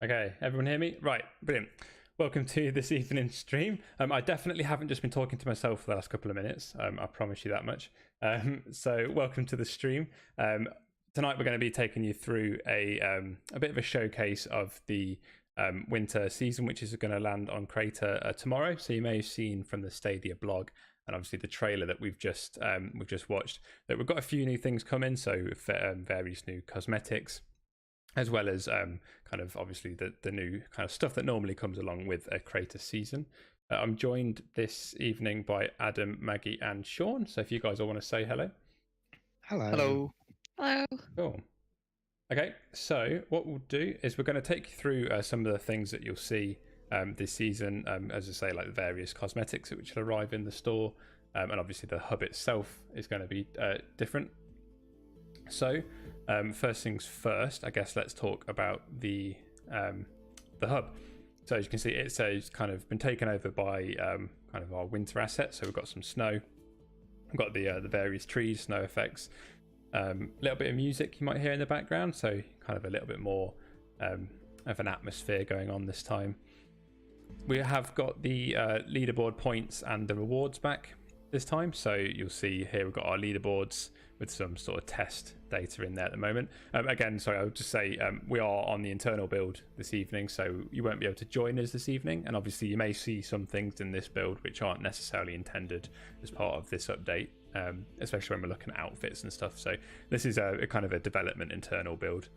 Okay, everyone hear me? Right, brilliant. Welcome to this evening's stream. I definitely haven't just been talking to myself for the last couple of minutes. I promise you that much. So welcome to the stream. Tonight we're going to be taking you through a bit of a showcase of the winter season, which is going to land on Crayta tomorrow. So you may have seen from the Stadia blog and obviously the trailer that we've just watched that we've got a few new things coming. So various new cosmetics, as well as kind of obviously the new kind of stuff that normally comes along with a Crayta season. I'm joined this evening by Adam, Maggie, and Sean. So if you guys all want to say hello. Hello. Hello. Hello. Cool. Okay, so what we'll do is we're going to take you through some of the things that you'll see this season, as I say, like the various cosmetics which will arrive in the store, and obviously the hub itself is going to be different. So first things first, I guess let's talk about the hub. So as you can see, it's kind of been taken over by kind of our winter assets. So we've got some snow, we've got the various trees, snow effects, a little bit of music you might hear in the background, so kind of a little bit more of an atmosphere going on this time. We have got the leaderboard points and the rewards back this time. So you'll see here we've got our leaderboards with some sort of test data in there at the moment. Again, sorry, I would just say we are on the internal build this evening, so you won't be able to join us this evening, and obviously you may see some things in this build which aren't necessarily intended as part of this update, especially when we're looking at outfits and stuff. So this is a kind of a development internal build.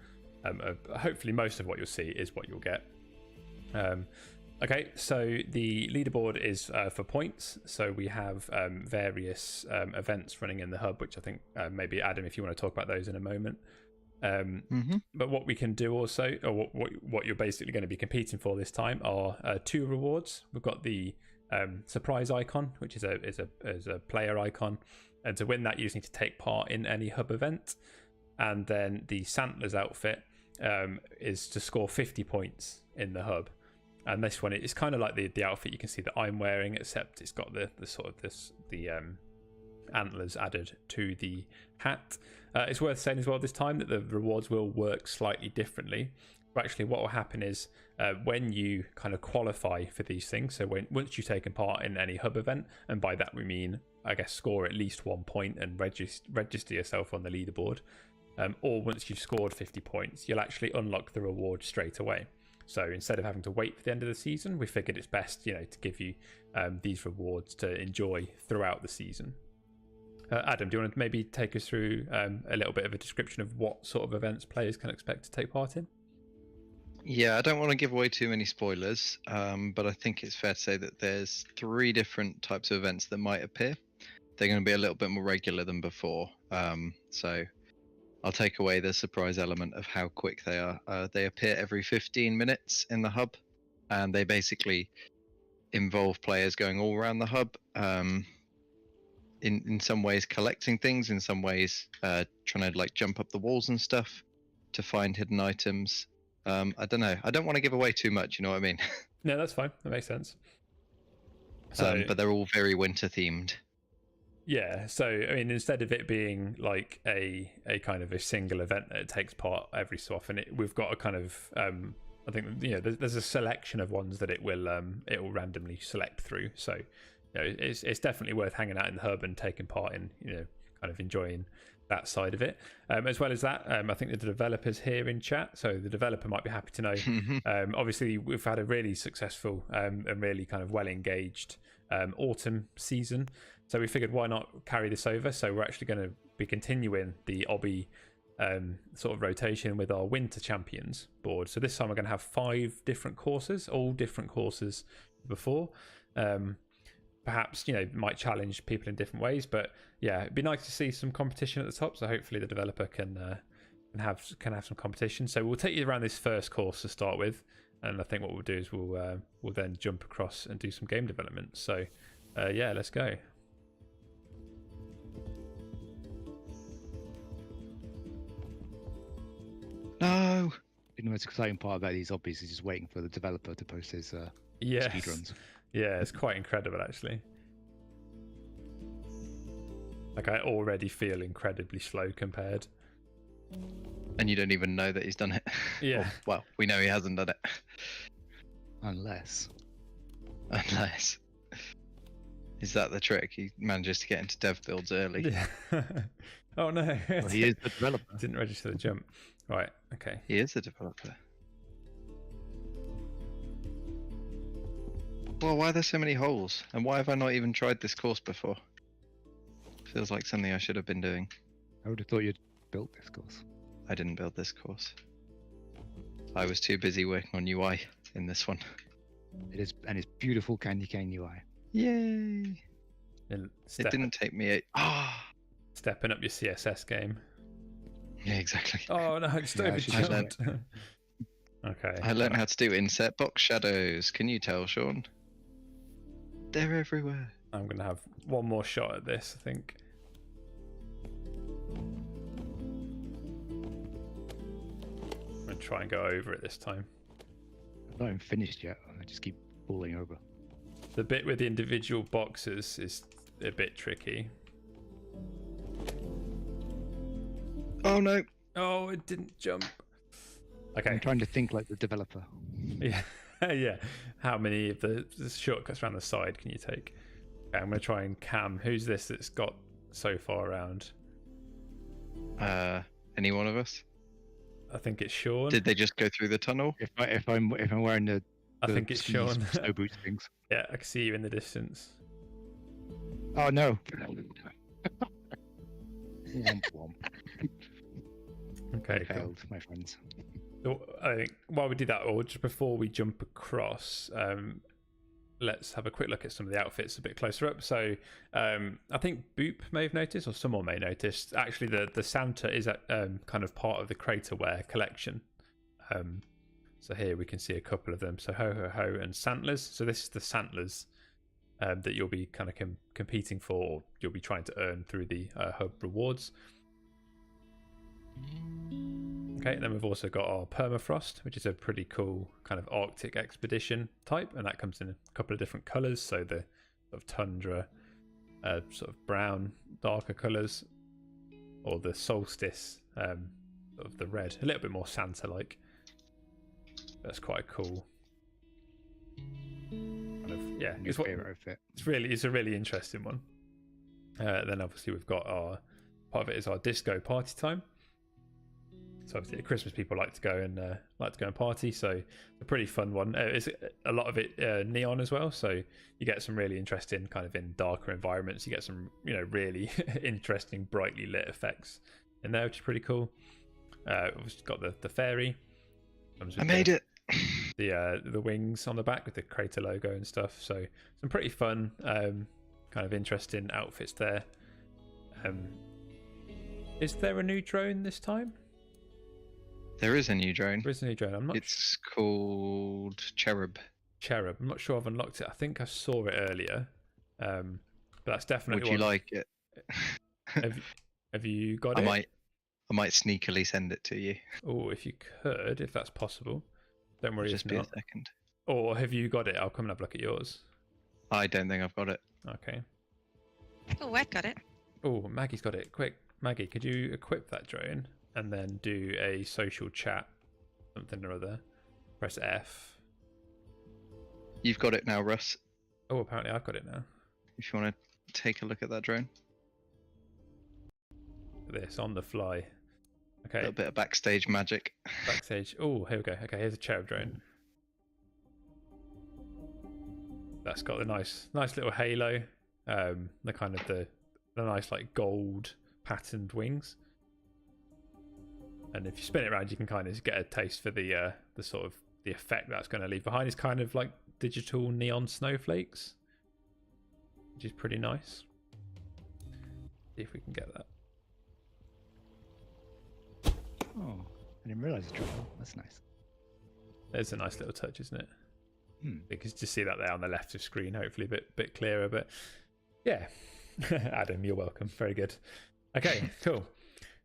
Hopefully most of what you'll see is what you'll get. Okay, so the leaderboard is for points. So we have various events running in the hub, which I think maybe Adam, if you want to talk about those in a moment. But what we can do also, or what you're basically going to be competing for this time, are two rewards. We've got the surprise icon, which is a player icon, and to win that you just need to take part in any hub event. And then the Sandler's outfit is to score 50 points in the hub. And this one is kind of like the outfit you can see that I'm wearing, except it's got the sort of the antlers added to the hat. It's worth saying as well this time that the rewards will work slightly differently. But actually what will happen is when you kind of qualify for these things, so once you've taken part in any hub event, and by that we mean, I guess, score at least 1 point and register yourself on the leaderboard, or once you've scored 50 points, you'll actually unlock the reward straight away. So instead of having to wait for the end of the season, we figured it's best, to give you these rewards to enjoy throughout the season. Adam, do you want to maybe take us through a little bit of a description of what sort of events players can expect to take part in? Yeah, I don't want to give away too many spoilers, but I think it's fair to say that there's 3 different types of events that might appear. They're going to be a little bit more regular than before, so I'll take away the surprise element of how quick they are. They appear every 15 minutes in the hub, and they basically involve players going all around the hub, in some ways collecting things, in some ways trying to like jump up the walls and stuff to find hidden items. I don't know. I don't want to give away too much, you know what I mean? No, that's fine. That makes sense. So, but they're all very winter themed. Yeah, so I mean, instead of it being like a kind of a single event that it takes part every so often, we've got a kind of I think there's a selection of ones that it will randomly select through. So it's definitely worth hanging out in the hub and taking part in kind of enjoying that side of it. As well as that, I think the developer's here in chat, so the developer might be happy to know. Obviously, we've had a really successful and really kind of well engaged autumn season. So we figured why not carry this over. So we're actually going to be continuing the obby sort of rotation with our winter champions board. So this time we're going to have 5 different courses, all different courses before. Perhaps might challenge people in different ways, but yeah, it'd be nice to see some competition at the top. So hopefully the developer can have some competition. So we'll take you around this first course to start with, and I think what we'll do is we'll then jump across and do some game development. So yeah, let's go. No. The most exciting part about these obbies is just waiting for the developer to post his speedruns. Yeah, it's quite incredible actually. Like I already feel incredibly slow compared. And you don't even know that he's done it. Yeah. Or, well, we know he hasn't done it. Unless. Is that the trick? He manages to get into dev builds early. Yeah. Oh no. Well, he is the developer. Didn't register the jump. Right. Okay. He is a developer. Well, why are there so many holes? And why have I not even tried this course before? Feels like something I should have been doing. I would have thought you'd built this course. I didn't build this course. I was too busy working on UI in this one. It is, and it's beautiful candy cane UI. Yay! And It didn't take me stepping up your CSS game. Yeah, exactly. Oh no, I just Yeah, overjumped. Okay. I learned how to do inset box shadows. Can you tell, Sean? They're everywhere. I'm gonna have one more shot at this, I think. I'm gonna try and go over it this time. I'm not even finished yet. I just keep falling over. The bit with the individual boxes is a bit tricky. Oh no! Oh, it didn't jump. Okay. I'm trying to think like the developer. Yeah. Yeah. How many of the shortcuts around the side can you take? Okay, I'm gonna try and cam. Who's this that's got so far around? Any one of us? I think it's Sean. Did they just go through the tunnel? If I'm wearing the I think it's skis, Sean. snow boots things. Yeah, I can see you in the distance. Oh no! Womp womp. Okay, cool. Failed, my friends. So I think while we do that, or just before we jump across, let's have a quick look at some of the outfits a bit closer up. So I think Boop may have noticed, or someone may notice, actually the Santa is at, kind of part of the Crayta wear collection. So here we can see a couple of them. So Ho Ho Ho and Sandlers. So this is the Sandlers that you'll be kind of competing for, or you'll be trying to earn through the hub rewards. Okay, then we've also got our Permafrost, which is a pretty cool kind of Arctic expedition type, and that comes in a couple of different colours. So the sort of tundra, sort of brown, darker colours, or the solstice, sort of the red, a little bit more Santa-like. That's quite cool. Kind of, yeah, New favourite outfit. It's a really interesting one. Then obviously we've got our part of it is our disco party time. So obviously at Christmas people like to go and party, so it's a pretty fun one. It's a lot of it neon as well, so you get some really interesting kind of in darker environments. You get some really interesting brightly lit effects in there, which is pretty cool. We've got the fairy. I made it. The wings on the back with the Crayta logo and stuff. So some pretty fun, kind of interesting outfits there. Is there a new drone this time? There is a new drone. There is a new drone. I'm not. It's called Cherub. Cherub. I'm not sure I've unlocked it. I think I saw it earlier. But that's definitely. Would you like it? Have you got it? I might sneakily send it to you. Oh, if you could, if that's possible. Don't worry, Just if be not. a second. Or have you got it? I'll come and have a look at yours. I don't think I've got it. Okay. Oh, I've got it. Oh, Maggie's got it. Quick, Maggie, could you equip that drone and then do a social chat, something or other? Press F. You've got it now, Russ. Oh, apparently I've got it now. If you want to take a look at that drone. This on the fly. A Okay. little bit of backstage magic. Backstage. Oh, here we go. Okay, here's a cherub drone. That's got the nice little halo. The kind of the nice like gold patterned wings. And if you spin it around, you can kind of get a taste for the sort of the effect that's going to leave behind. It's kind of like digital neon snowflakes, which is pretty nice. See if we can get that. Oh, I didn't realise it's trouble. That's nice. There's a nice little touch, isn't it? Hmm. You can just see that there on the left of screen, hopefully a bit clearer. But yeah, Adam, you're welcome. Very good. Okay, cool.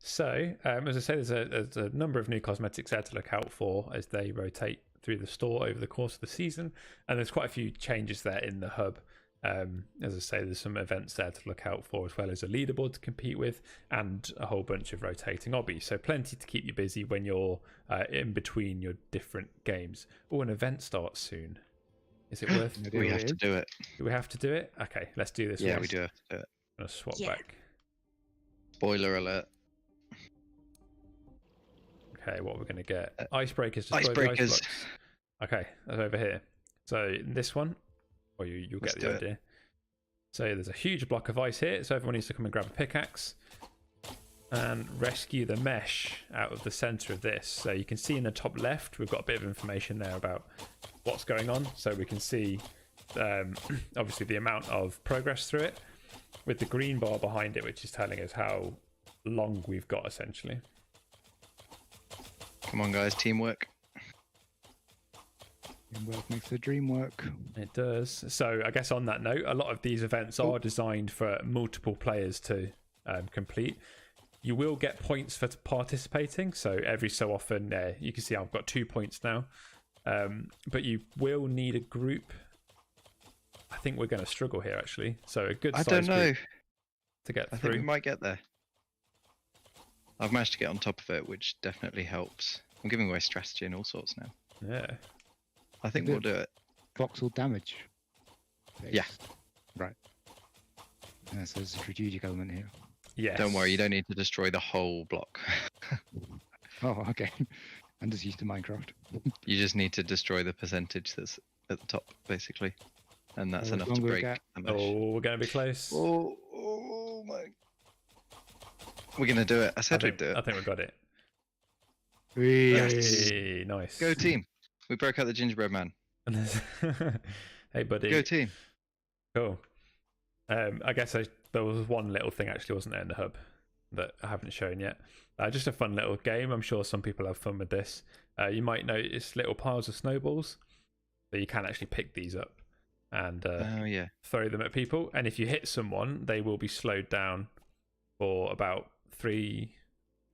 So as I say, there's a number of new cosmetics there to look out for as they rotate through the store over the course of the season, and there's quite a few changes there in the hub. As I say, there's some events there to look out for, as well as a leaderboard to compete with, and a whole bunch of rotating obbies. So plenty to keep you busy when you're in between your different games. Oh, an event starts soon. Is it worth? We have to do it. Do we have to do it? Okay, let's do this. Yeah, one. we do have to do it. I'm gonna swap Yeah. back. Spoiler alert. Okay, what we're gonna get? Icebreakers. Destroy the ice Icebreakers. blocks. Okay, that's over here. So this one, or you'll Let's get do the it. idea. So there's a huge block of ice here, so everyone needs to come and grab a pickaxe and rescue the mesh out of the center of this. So you can see in the top left, we've got a bit of information there about what's going on. So we can see, obviously, the amount of progress through it, with the green bar behind it, which is telling us how long we've got, essentially. Come on, guys, teamwork. Teamwork makes the dream work. It does. So I guess on that note, a lot of these events are designed for multiple players to complete. You will get points for participating. So every so often, you can see I've got 2 points now. But you will need a group. I think we're going to struggle here, actually. So a good I size don't know. group to get I think we through. might get there. I've managed to get on top of it, which definitely helps. I'm giving away strategy and all sorts now. Yeah. I think Good. we'll do it. Voxel damage. Yeah. Right. Yeah, so there's a strategic element here. Yes. Don't worry, you don't need to destroy the whole block. Oh, okay. I'm just used to Minecraft. You just need to destroy the percentage that's at the top, basically. And that's How much enough to longer we break got? the mesh. Oh, we're going to be close. Oh my. We're going to do it. I I said think, we'd do it. I think we've got it. Yes. Hey, nice. Go team. We broke out the gingerbread man. Hey, buddy. Go team. Cool. I guess there was one little thing actually, wasn't there, in the hub that I haven't shown yet. Just a fun little game. I'm sure some people have fun with this. You might notice little piles of snowballs, so you can actually pick these up and Oh yeah. throw them at people. And if you hit someone, they will be slowed down for about 3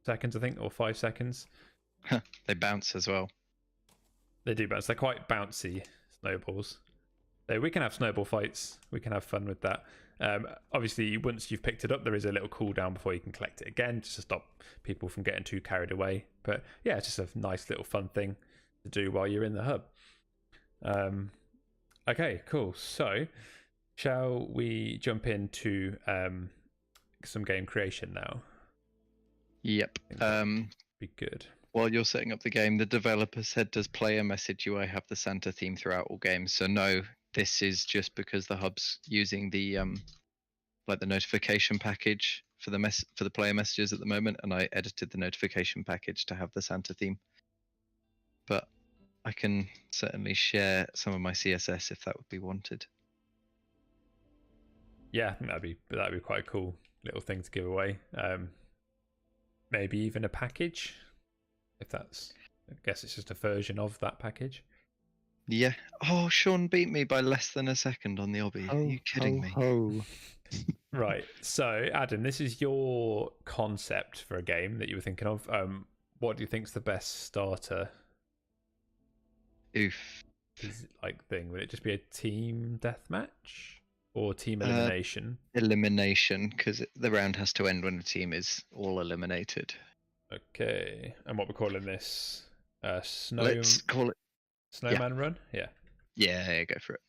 seconds, I think, or 5 seconds. They bounce as well. They do bounce. They're quite bouncy snowballs. So we can have snowball fights. We can have fun with that. Obviously, once you've picked it up, there is a little cooldown before you can collect it again, just to stop people from getting too carried away. But yeah, it's just a nice little fun thing to do while you're in the hub. Okay, cool. So, shall we jump into some game creation now? Yep. Be good. While you're setting up the game, the developer said, does player message UI have the Santa theme throughout all games? So no, this is just because the hub's using the like the notification package for the player messages at the moment, and I edited the notification package to have the Santa theme. But I can certainly share some of my CSS if that would be wanted. Yeah, I think that'd be quite a cool little thing to give away. Maybe even a package, if that's. I guess it's just a version of that package. Yeah. Oh, Sean beat me by less than a second on the obby. Are you kidding me? Oh. Right. So, Adam, this is your concept for a game that you were thinking of. What do you think's the best starter Oof. thing? Would it just be a team deathmatch or team elimination? Elimination, because the round has to end when the team is all eliminated. Okay. And what we're calling this? Let's call it. Snowman Run? Yeah. Yeah, go for it.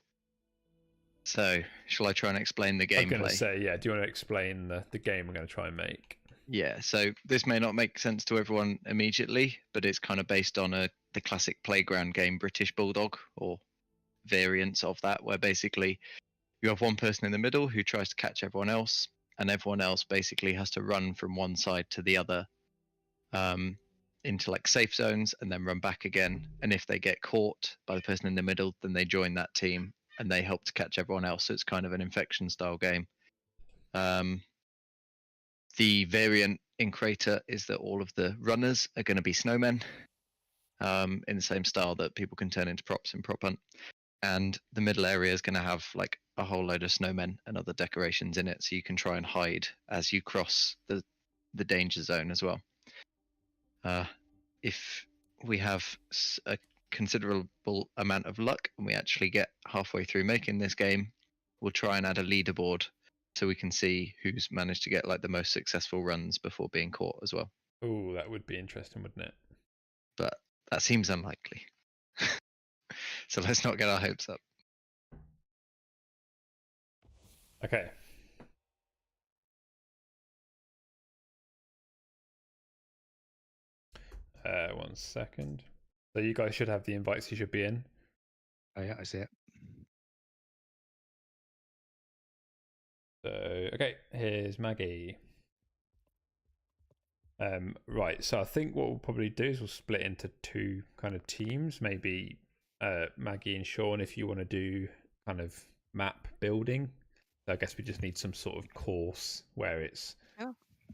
So, shall I try and explain the I'm going to gameplay? say, yeah. Do you want to explain the game we're going to try and make? Yeah, so this may not make sense to everyone immediately, but it's kind of based on the classic playground game British Bulldog, or variants of that, where basically you have one person in the middle who tries to catch everyone else, and everyone else basically has to run from one side to the other into like safe zones and then run back again. And if they get caught by the person in the middle, then they join that team and they help to catch everyone else. So it's kind of an infection style game. The variant in Crayta is that all of the runners are going to be snowmen, in the same style that people can turn into props in Prop Hunt. And the middle area is going to have like a whole load of snowmen and other decorations in it, so you can try and hide as you cross the danger zone as well. If we have a considerable amount of luck and we actually get halfway through making this game, we'll try and add a leaderboard so we can see who's managed to get like the most successful runs before being caught as well. Oh, that would be interesting, wouldn't it? But that seems unlikely. So let's not get our hopes up. Okay. One second. So you guys should have the invites you should be in. Oh yeah, I see it. So, okay, here's Maggie. Right, so I think what we'll probably do is we'll split into two kind of teams. Maybe Maggie and Sean, if you want to do kind of map building. So I guess we just need some sort of course where it's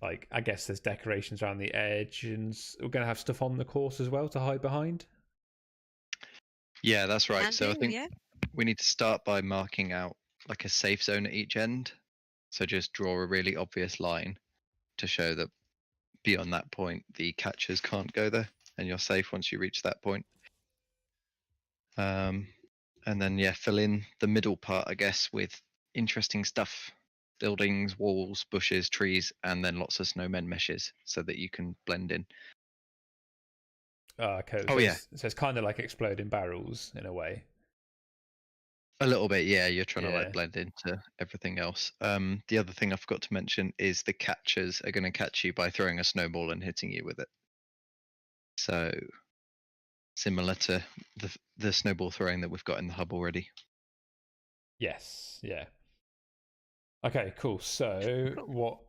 like, I guess there's decorations around the edge, and we're going to have stuff on the course as well to hide behind. Yeah, that's right. Can So I do, think yeah. we need to start by marking out like a safe zone at each end. So just draw a really obvious line to show that beyond that point, the catchers can't go there, and you're safe once you reach that point. And then yeah, fill in the middle part, I guess, with interesting stuff. Buildings, walls, bushes, trees, and then lots of snowmen meshes so that you can blend in. Okay. Oh, yeah. So it's kind of like exploding barrels in a way. A little bit, yeah. You're trying to Yeah. like blend into everything else. The other thing I forgot to mention is the catchers are going to catch you by throwing a snowball and hitting you with it. So similar to the snowball throwing that we've got in the hub already. Yes. Yeah. Okay. Cool. So what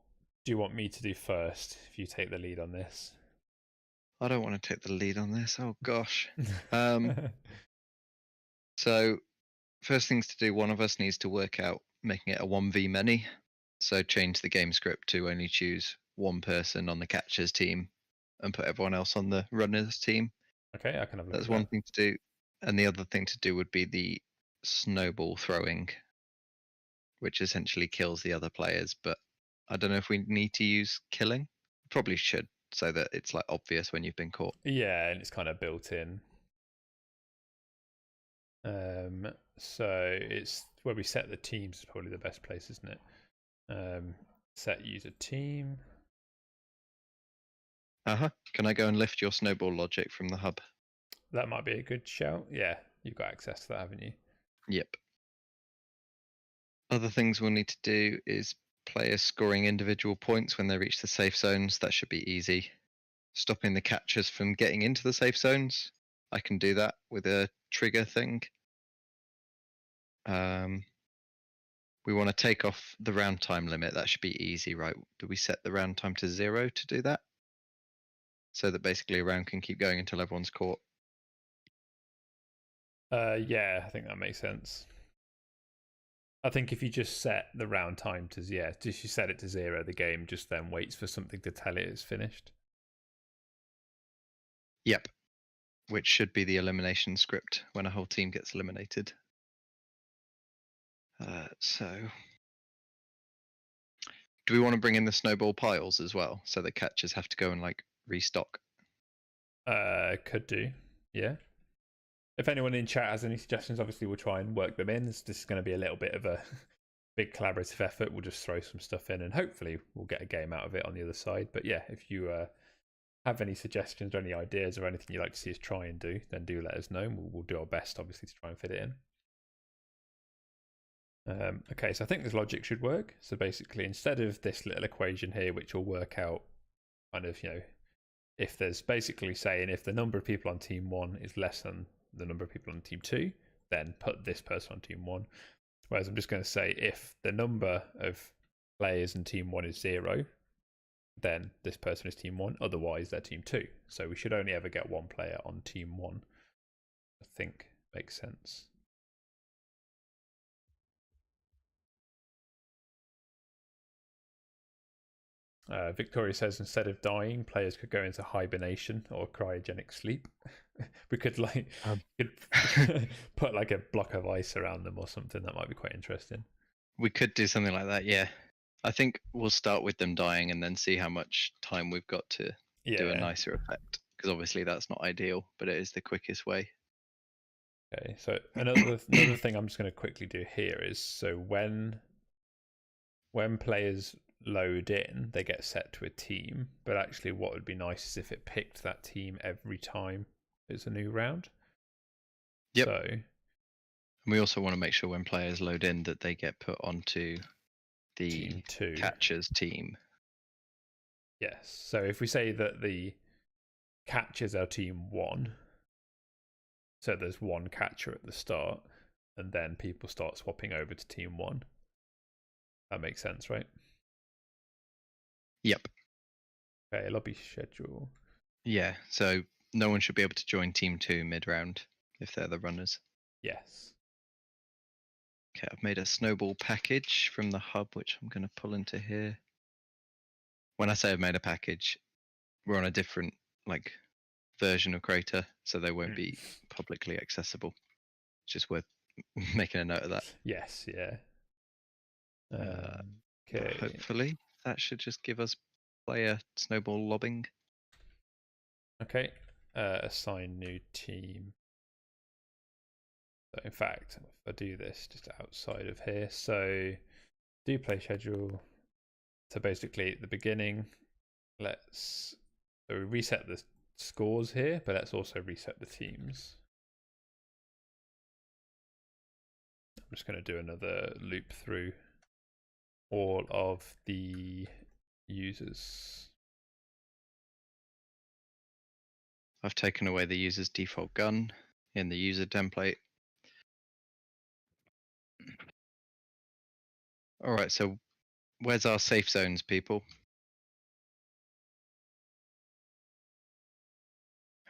do you want me to do first? If you take the lead on this. I don't want to take the lead on this. Oh gosh. So first things to do, one of us needs to work out making it a 1v many. So change the game script to only choose one person on the catcher's team and put everyone else on the runner's team. Okay, I can have a look. That's one thing to do. And the other thing to do would be the snowball throwing, which essentially kills the other players. But I don't know if we need to use killing. Probably should, so that it's like obvious when you've been caught. Yeah, and it's kind of built in. So it's where we set the teams is probably the best place, isn't it? Set user team. Can I go and lift your snowball logic from the hub? That might be a good shout. Yeah, you've got access to that, haven't you? Yep. Other things we'll need to do is players scoring individual points when they reach the safe zones. That should be easy. Stopping the catchers from getting into the safe zones. I can do that with a trigger thing. We want to take off the round time limit. That should be easy, right? Do we set the round time to 0 to do that? So that basically a round can keep going until everyone's caught. Yeah, I think that makes sense. I think if you just set the round time to just you set it to 0, the game just then waits for something to tell it it's finished. Yep. Which should be the elimination script when a whole team gets eliminated. So do we want to bring in the snowball piles as well, so the catchers have to go and like restock? Could do, yeah. If anyone in chat has any suggestions, obviously we'll try and work them in. This is going to be a little bit of a big collaborative effort. We'll just throw some stuff in and hopefully we'll get a game out of it on the other side. But yeah, if you have any suggestions or any ideas or anything you'd like to see us try and do, then do let us know. And we'll do our best, obviously, to try and fit it in. Okay, so I think this logic should work. So basically, instead of this little equation here, which will work out kind of, if there's basically saying if the number of people on team 1 is less than the number of people on team 2, then put this person on team 1. Whereas I'm just going to say if the number of players in team 1 is 0, then this person is team 1, otherwise they're team 2. So we should only ever get one player on team 1. I think makes sense. Victoria says instead of dying, players could go into hibernation or cryogenic sleep. We could put like a block of ice around them or something. That might be quite interesting. We could do something like that, yeah. I think we'll start with them dying and then see how much time we've got to do a nicer effect. Because obviously that's not ideal, but it is the quickest way. Okay, so another thing I'm just going to quickly do here is, so when players load in, they get set to a team, but actually what would be nice is if it picked that team every time it's a new round. Yep. So And we also want to make sure when players load in that they get put onto the team 2. catcher's team. Yes. So if we say that the catchers are team 1, so there's one catcher at the start, and then people start swapping over to team 1. That makes sense, right? Yep. Okay, lobby schedule. Yeah, so no one should be able to join team 2 mid-round if they're the runners. Yes. Okay, I've made a snowball package from the hub, which I'm going to pull into here. When I say I've made a package, we're on a different version of Crayta, so they won't be publicly accessible. It's just worth making a note of that. Yes, yeah. Okay. Hopefully, that should just give us player snowball lobbing. Okay. Assign new team. So in fact, if I do this just outside of here, so do play schedule. So basically at the beginning, so we reset the scores here, but let's also reset the teams. I'm just going to do another loop through all of the users. I've taken away the user's default gun in the user template. All right, so where's our safe zones, people?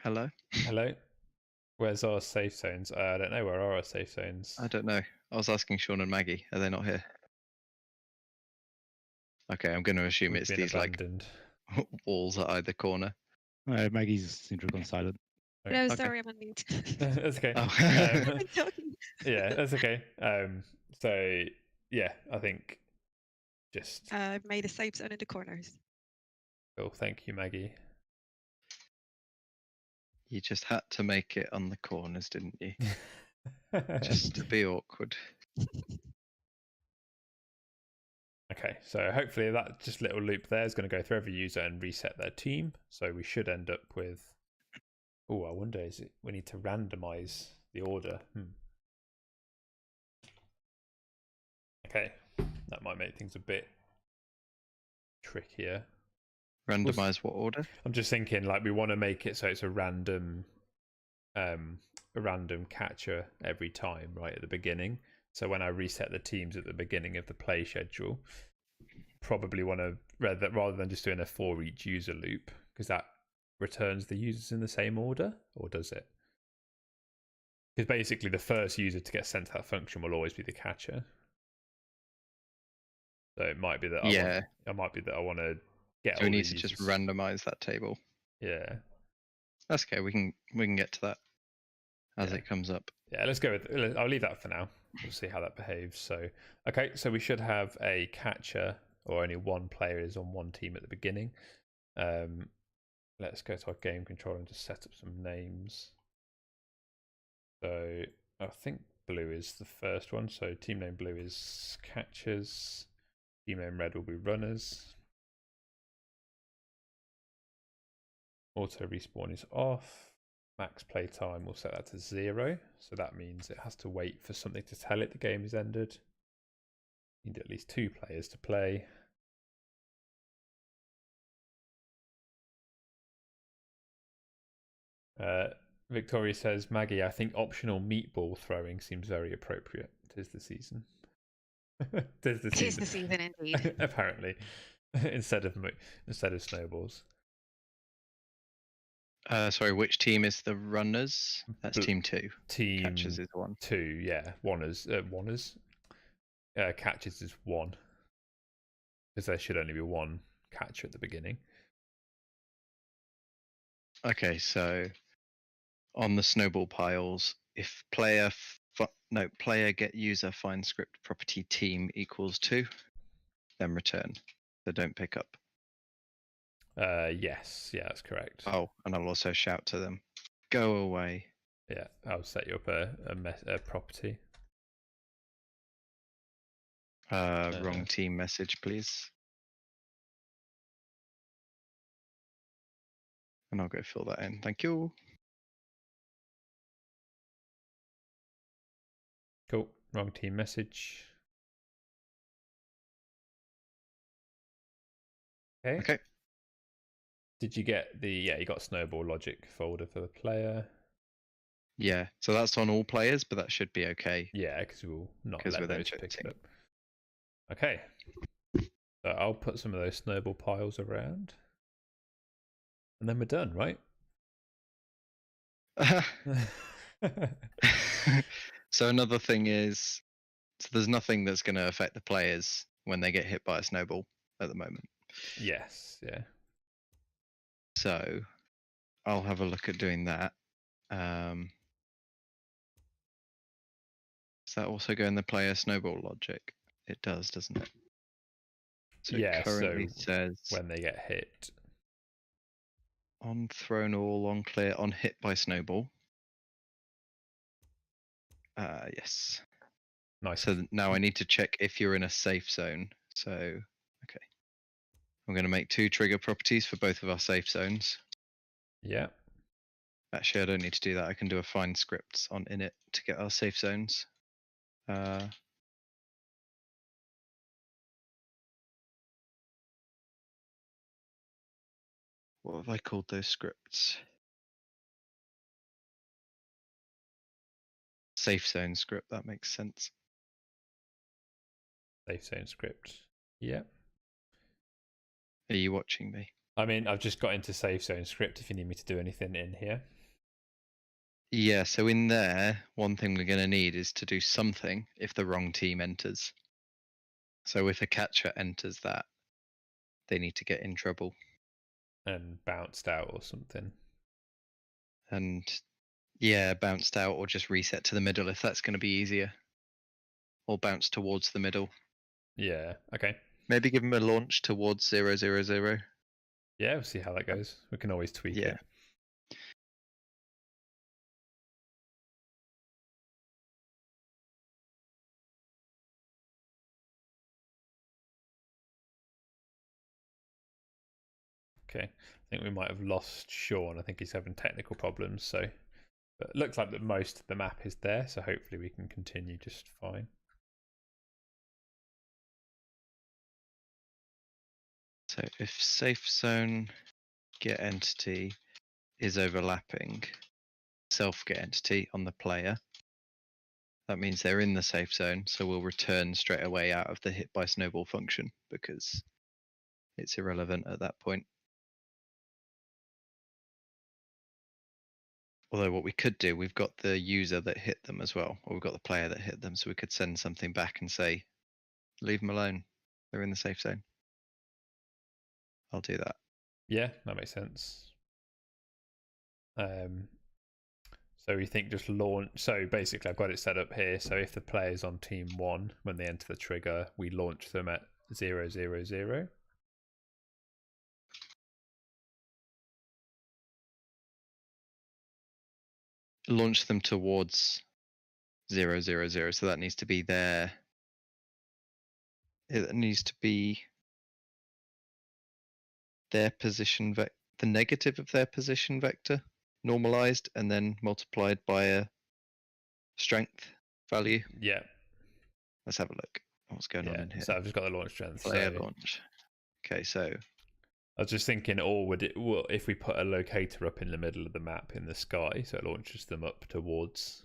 Hello? Hello? Where's our safe zones? I don't know. Where are our safe zones? I don't know. I was asking Sean and Maggie. Are they not here? Okay, I'm going to assume We've it's been these abandoned. walls at either corner. Maggie's seems to have gone silent. No, Okay. sorry, I'm on mute. That's okay. Oh. I'm talking. Yeah, that's okay. So yeah, I think just I've made a safe zone in the corners. cool. Thank you, Maggie. You just had to make it on the corners, didn't you? Just to be awkward. Okay, so hopefully that just little loop there is going to go through every user and reset their team. So we should end up with. Oh, I wonder, is it we need to randomize the order? Okay, that might make things a bit trickier. Randomize what order? I'm just thinking, like, we want to make it so it's a random catcher every time, right at the beginning. So when I reset the teams at the beginning of the play schedule, probably want to rather than just doing a for each user loop, because that returns the users in the same order, or does it? Because basically the first user to get sent to that function will always be the catcher. So it might be that I want to get. So we need to just randomize that table. Yeah, that's okay. We can get to that as it comes up. Yeah, let's go with. I'll leave that for now. We'll see how that behaves. So, okay, so we should have a catcher, or only one player is on one team at the beginning. Let's go to our game controller and just set up some names. So I think blue is the first one. So team name blue is catchers. Team name red will be runners. Auto respawn is off. Max play time, we'll set that to 0. So that means it has to wait for something to tell it the game is ended. You need at least 2 players to play. Victoria says, Maggie, I think optional meatball throwing seems very appropriate. 'Tis the season. 'Tis the season indeed. Apparently. instead of snowballs. Sorry, which team is the runners? That's team 2. Team catchers is 1. 2, yeah. Catchers is 1. Because there should only be one catcher at the beginning. Okay, so on the snowball piles, if player get user find script property team equals 2, then return. So don't pick up. Yes, yeah, that's correct. Oh, and I'll also shout to them, go away. Yeah, I'll set you up a property. Wrong team message, please. And I'll go fill that in. Thank you. Cool. Wrong team message. Okay. Okay. Did you get the? Yeah, you got snowball logic folder for the player. Yeah, so that's on all players, but that should be okay. Yeah, because we'll not 'Cause let we're then those pick it checked. up. Okay. So I'll put some of those snowball piles around. And then we're done, right? So another thing is, so there's nothing that's going to affect the players when they get hit by a snowball at the moment. Yes, yeah. So I'll have a look at doing that. Does that also go in the player snowball logic? It does, doesn't it? So Yeah, it currently so says when they get hit. on thrown all, on clear, on hit by snowball. Yes. Nice. So now I need to check if you're in a safe zone. So, okay. I'm going to make 2 trigger properties for both of our safe zones. Yeah. Actually, I don't need to do that. I can do a find script on init to get our safe zones. What have I called those scripts? Safe zone script, that makes sense. Safe zone script. Yeah. Are you watching me? I mean, I've just got into safe zone script if you need me to do anything in here. Yeah, so in there, one thing we're going to need is to do something if the wrong team enters. So if a catcher enters that, they need to get in trouble. And bounced out or something. And yeah, bounced out or just reset to the middle if that's going to be easier. Or bounce towards the middle. Yeah, okay. Maybe give them a launch towards 0, 0, 0. Yeah, we'll see how that goes. We can always tweak Yeah. it. Okay, I think we might have lost Sean. I think he's having technical problems. So, but it looks like that most of the map is there. So hopefully we can continue just fine. So if safe zone get entity is overlapping self get entity on the player, that means they're in the safe zone. So we'll return straight away out of the hit by snowball function because it's irrelevant at that point. Although what we could do, we've got the user that hit them as well, or we've got the player that hit them, so we could send something back and say, leave them alone. They're in the safe zone. I'll do that. Yeah, that makes sense. So we think just launch. So basically, I've got it set up here. So if the player's on team 1, when they enter the trigger, we launch them at 0, 0, 0. Launch them towards 0, 0, 0. So that needs to be their. It needs to be their position vector, the negative of their position vector, normalized and then multiplied by a strength value. Yeah. Let's have a look. What's going on in here? So I've just got the launch strength. Player So launch. Okay, so I was just thinking, if we put a locator up in the middle of the map in the sky, so it launches them up towards.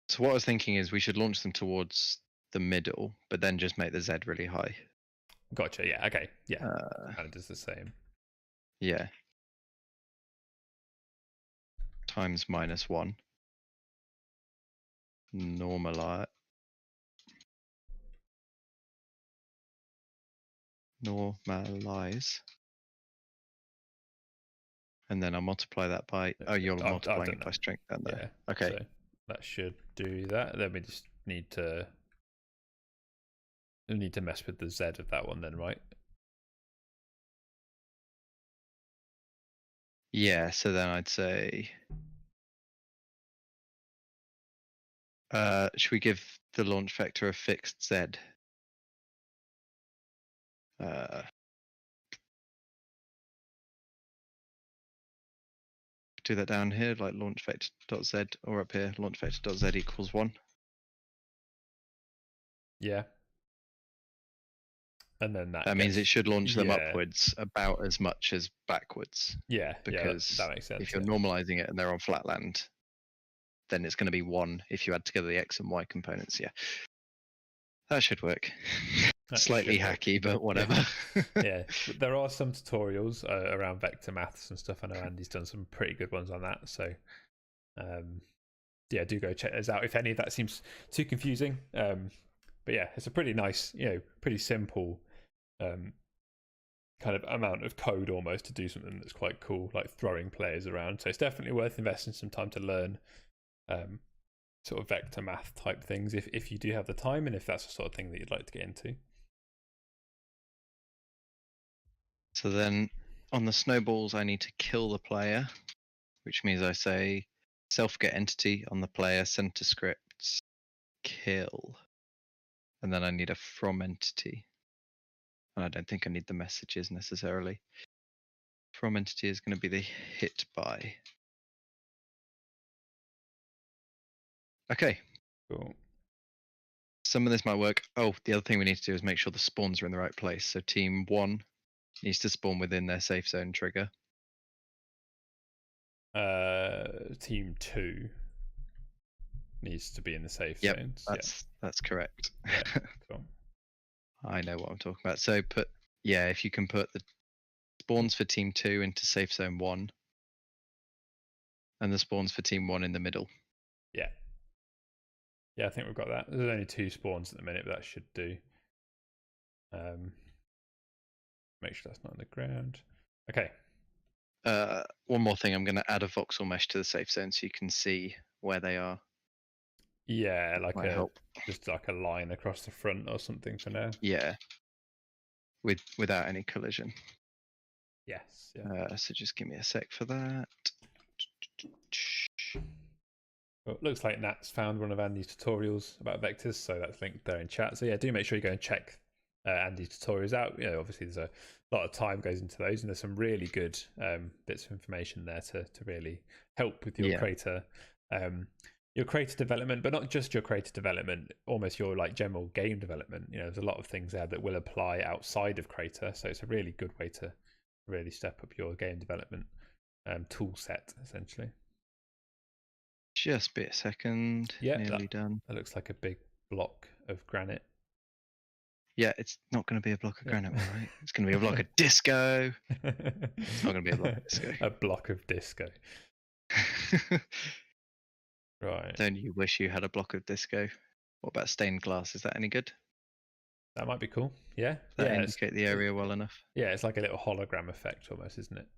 So what I was thinking is we should launch them towards the middle, but then just make the Z really high. Gotcha. Yeah. Okay. Yeah. Kind of does the same. Yeah. Times -1. Normalize. And then I'll multiply that by. Oh, you're multiplying it by strength down there. Yeah. Okay. So that should do that. Then we just need to. We need to mess with the Z of that one, then, right? Yeah, so then I'd say, should we give the launch vector a fixed Z? Do that down here, like launch vector.z, or up here, launch vector.z equals 1. Yeah. And then That means it should launch them yeah. upwards about as much as backwards. Yeah, Because that makes sense. if you're yeah. normalizing it and they're on flatland, then it's going to be 1 if you add together the x and y components. Yeah, that should work. That Slightly should work. hacky, but whatever. Yeah, there are some tutorials around vector maths and stuff. I know Andy's done some pretty good ones on that. So, yeah, do go check those out if any of that seems too confusing. But yeah, it's a pretty nice, pretty simple kind of amount of code almost to do something that's quite cool, like throwing players around. So it's definitely worth investing some time to learn sort of vector math type things if you do have the time and if that's the sort of thing that you'd like to get into. So then on the snowballs, I need to kill the player, which means I say self get entity on the player, center scripts, kill. And then I need a from entity. And I don't think I need the messages necessarily. From entity is going to be the hit by. Okay. Cool. Some of this might work. Oh, the other thing we need to do is make sure the spawns are in the right place. So team 1 needs to spawn within their safe zone trigger. Team 2 needs to be in the safe Yep, zones. that's correct. Yeah, cool. I know what I'm talking about. So if you can put the spawns for team 2 into safe zone 1 and the spawns for team 1 in the middle. Yeah. Yeah, I think we've got that. There's only 2 spawns at the minute, but that should do. Make sure that's not on the ground. Okay. One more thing, I'm going to add a voxel mesh to the safe zone so you can see where they are. Yeah, like help. just like a line across the front or something for now. Yeah. Without any collision. Yes. Yeah. So just give me a sec for that. Well, it looks like Nat's found one of Andy's tutorials about vectors, so that's linked there in chat. So yeah, do make sure you go and check Andy's tutorials out. Obviously there's a lot of time goes into those, and there's some really good bits of information there to really help with your Crayta development, but not just your Crayta development, almost your like general game development. There's a lot of things there that will apply outside of Crayta, so it's a really good way to really step up your game development tool set essentially. Just be a second. Yeah, nearly done. That looks like a big block of granite. Yeah, it's not going to be a block of granite, all right? It's going to be a block of disco. It's not going to be a block of disco. A block of disco. Right. Don't you wish you had a block of disco? What about stained glass? Is that any good? That might be cool. Yeah. Does that indicate the area well enough? Yeah, it's like a little hologram effect almost, isn't it?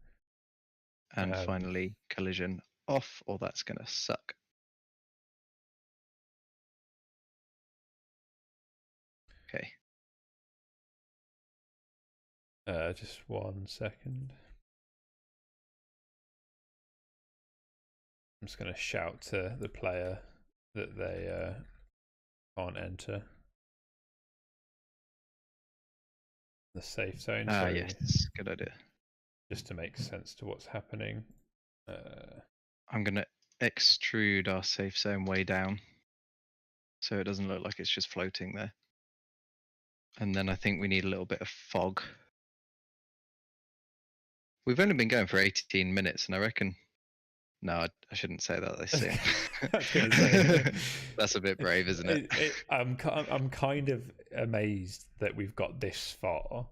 And finally, collision off, or that's going to suck. Okay. Just 1 second. I'm just going to shout to the player that they can't enter the safe zone. Yes, good idea. Just to make sense to what's happening. I'm going to extrude our safe zone way down so it doesn't look like it's just floating there. And then I think we need a little bit of fog. We've only been going for 18 minutes, and I reckon... No, I shouldn't say that. That's a bit brave, isn't it? I'm kind of amazed that we've got this far,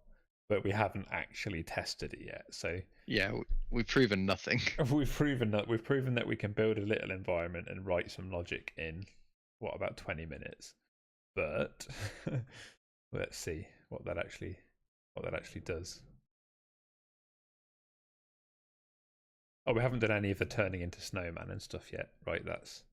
but we haven't actually tested it yet. So yeah, we've proven nothing. We've proven that we can build a little environment and write some logic in about 20 minutes. But let's see what that actually does. Oh, we haven't done any of the turning into snowman and stuff yet, right? That's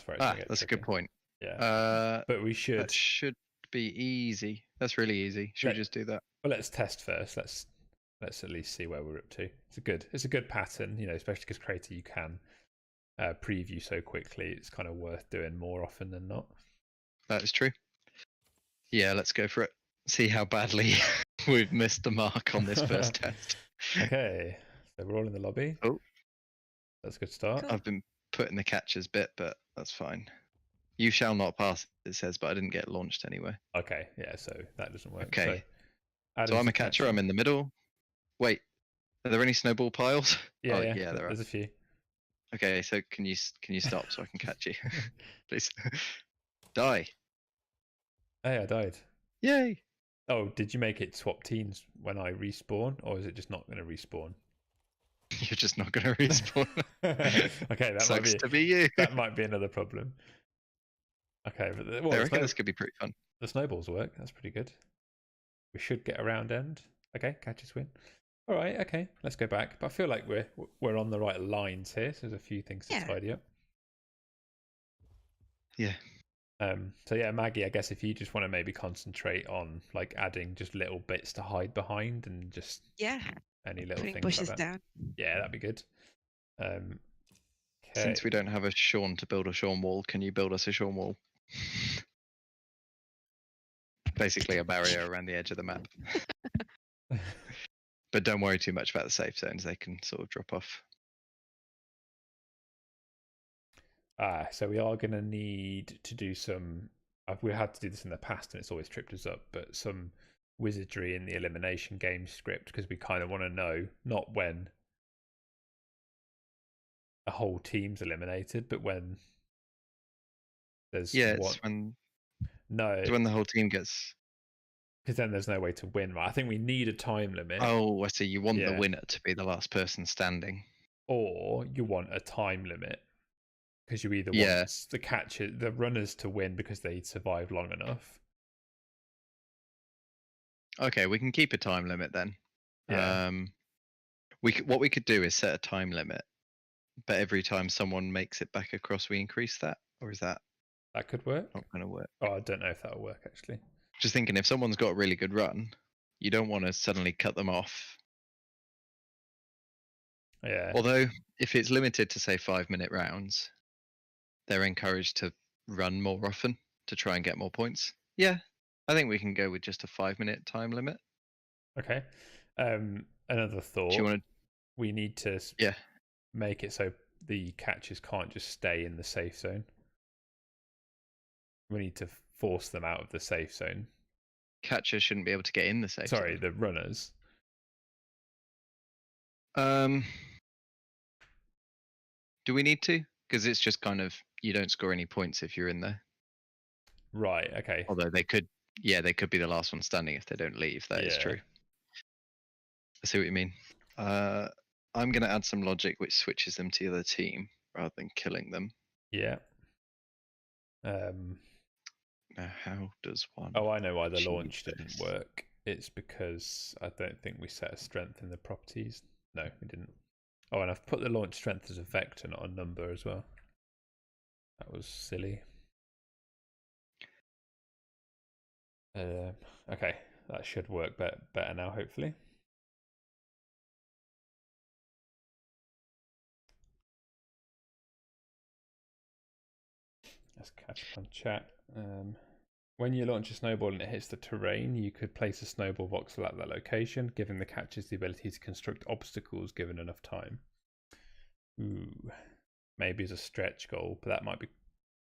where it's that's a good point. Yeah. But we should. That should be easy. That's really easy. Should we just do that? Well, let's test first. let's at least see where we're up to. It's a good pattern, you know, especially because Crayta you can preview so quickly. It's kind of worth doing more often than not. That is true. Yeah, let's go for it. See how badly we've missed the mark on this first test. Okay, so we're all in the lobby. Oh. That's a good start. Cool. I've been putting the catches bit, but that's fine. You shall not pass, it says, but I didn't get launched anyway. Okay, yeah, so that doesn't work. Okay. So Adam's I'm the a catcher, I'm in the middle. Wait, are there any snowball piles? Yeah, Oh, yeah, there are. there's a few. Okay, so can you stop so I can catch you? Please. Die. Hey, I died. Yay. Oh, did you make it swap teams when I respawn, or is it just not going to respawn? You're just not going to respawn. Okay, that Sucks might to be be you. that might be another problem. Okay, but I reckon this could be pretty fun. the snowballs work. That's pretty good. We should get a round end. Okay, catches win. All right, okay, let's go back. But I feel like we're on the right lines here. So there's a few things to Yeah. tidy up. Yeah. So yeah, Maggie, I guess if you just want to maybe concentrate on like adding just little bits to hide behind and just Yeah. any little Putting things bushes like that. down. Yeah, that'd be good. Okay. Since we don't have a Sean to build a Sean wall, can you build us a Sean wall? Basically a barrier around the edge of the map. But don't worry too much about the safe zones, they can sort of drop off. So we are going to need to do some. We had to do this in the past, and it's always tripped us up. But some wizardry in the elimination game script because we kind of want to know not when a whole team's eliminated, but when there's it's when the whole team gets. Because then there's no way to win. Right? I think we need a time limit. Oh, I see. You want the winner to be the last person standing, or you want a time limit. Because you either want the runners to win because they survived long enough. Okay, we can keep a time limit then. Yeah. What we could do is set a time limit, but every time someone makes it back across, we increase that, or is that could work? not going to work? Oh, I don't know if that'll work actually. Just thinking, if someone's got a really good run, you don't want to suddenly cut them off. Yeah. Although, if it's limited to say 5-minute rounds, they're encouraged to run more often to try and get more points. Yeah, I think we can go with just a 5-minute time limit. Okay. Another thought. Do you want to? We need to make it so the catchers can't just stay in the safe zone. We need to force them out of the safe zone. Catchers shouldn't be able to get in the safe zone. Sorry, the runners. Do we need to? Because it's just kind of, you don't score any points if you're in there. Right, okay. Although they could be the last one standing if they don't leave. That is true. I see what you mean. I'm going to add some logic which switches them to the other team rather than killing them. Yeah. Now, how does one? Oh, I know why the launch didn't work. It's because I don't think we set a strength in the properties. No, we didn't. Oh, and I've put the launch strength as a vector, not a number as well. That was silly. Okay, that should work better now, hopefully. Let's catch up on chat. When you launch a snowball and it hits the terrain, you could place a snowball voxel at that location, giving the catchers the ability to construct obstacles given enough time. Ooh, maybe as a stretch goal, but that might be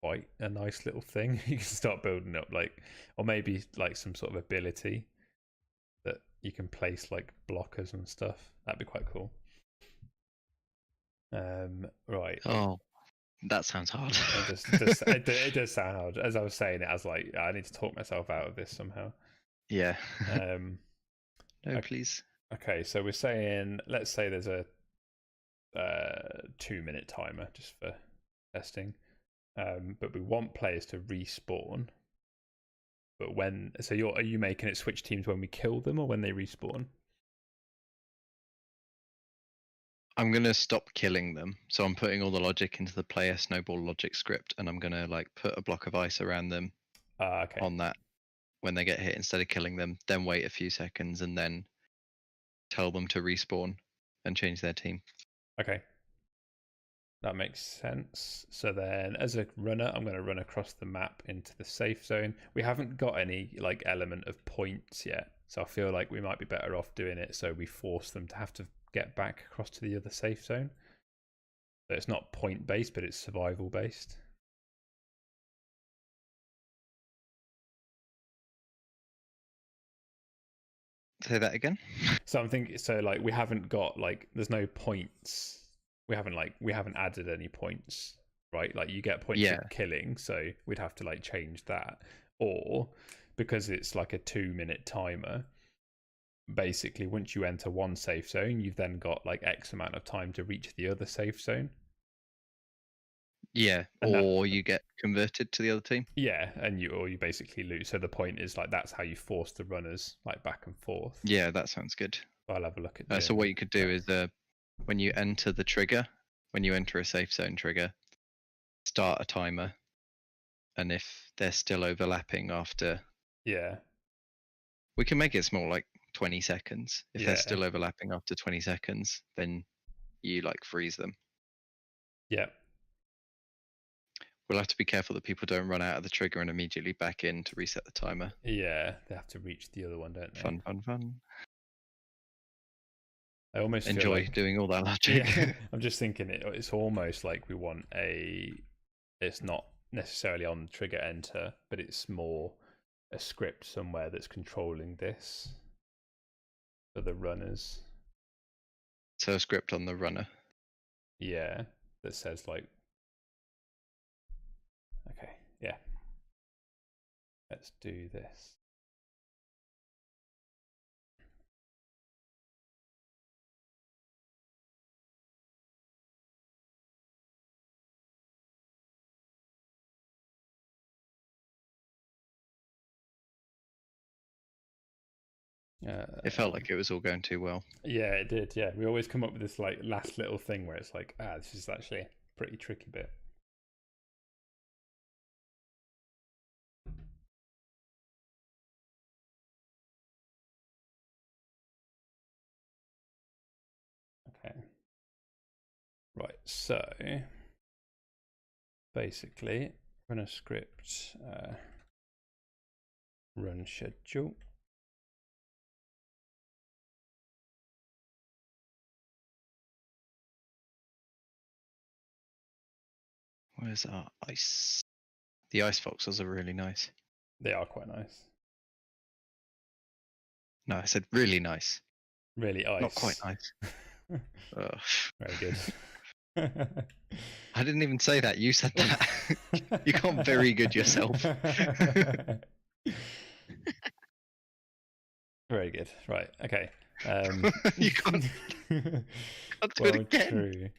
quite a nice little thing. You can start building up or maybe like some sort of ability that you can place like blockers and stuff. That'd be quite cool. Right. Oh, that sounds hard. It does sound hard. As I was saying it, I was like, I need to talk myself out of this somehow. Yeah. No, okay, please. Okay, so we're saying, let's say there's a 2-minute timer just for testing. But we want players to respawn. But are you making it switch teams when we kill them or when they respawn? I'm going to stop killing them. So I'm putting all the logic into the player snowball logic script, and I'm going to put a block of ice around them Okay. on that when they get hit instead of killing them, then wait a few seconds and then tell them to respawn and change their team. Okay. That makes sense. So then as a runner, I'm going to run across the map into the safe zone. We haven't got any like element of points yet. So I feel like we might be better off doing it so we force them to have to get back across to the other safe zone. So it's not point based, but it's survival based. Say that again. So I'm thinking, so like we haven't got like, there's no points. We haven't added any points, right? Like you get points for killing, so we'd have to like change that. Or because it's like a 2-minute timer, basically once you enter one safe zone, you've then got like X amount of time to reach the other safe zone. Yeah, And or you get converted to the other team. Yeah, and you basically lose. So the point is like that's how you force the runners like back and forth. Yeah, that sounds good. I'll have a look at So what you could do is when you enter the trigger, when you enter a safe zone trigger, start a timer, and if they're still overlapping after, we can make it small, like 20 seconds. If they're still overlapping after 20 seconds, then you like freeze them. Yeah. We'll have to be careful that people don't run out of the trigger and immediately back in to reset the timer. Yeah, they have to reach the other one, don't they? Fun. I almost enjoy feel doing all that logic. Yeah, I'm just thinking it's almost like we want it's not necessarily on the trigger enter, but it's more a script somewhere that's controlling this for the runners. So a script on the runner. Yeah, that says like, okay, yeah, let's do this. It felt like it was all going too well. Yeah, it did. Yeah, we always come up with this like last little thing where it's like, this is actually a pretty tricky bit. Okay. Right, so basically run a script, run schedule. Where's our ice? The ice voxels are really nice. They are quite nice. No, I said really nice. Really ice. Not quite nice. Very good. I didn't even say that. You said that. You got very good yourself. Very good. Right. Okay. You can't do it again. True.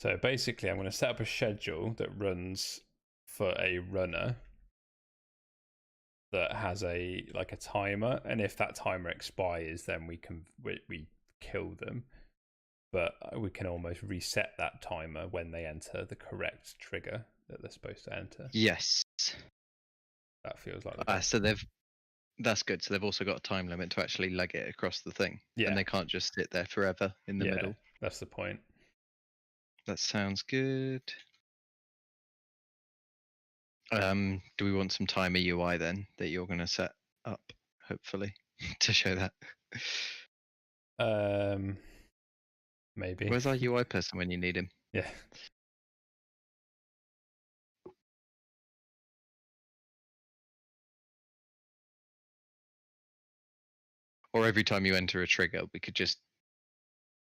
So basically, I'm going to set up a schedule that runs for a runner that has a timer, and if that timer expires, then we kill them. But we can almost reset that timer when they enter the correct trigger that they're supposed to enter. Yes. That feels like so that's good. So they've also got a time limit to actually leg it across the thing. Yeah. And they can't just sit there forever in the middle. That's the point. That sounds good. Do we want some timer UI then that you're going to set up, hopefully, to show that? Maybe. Where's our UI person when you need him? Yeah. Or every time you enter a trigger, we could just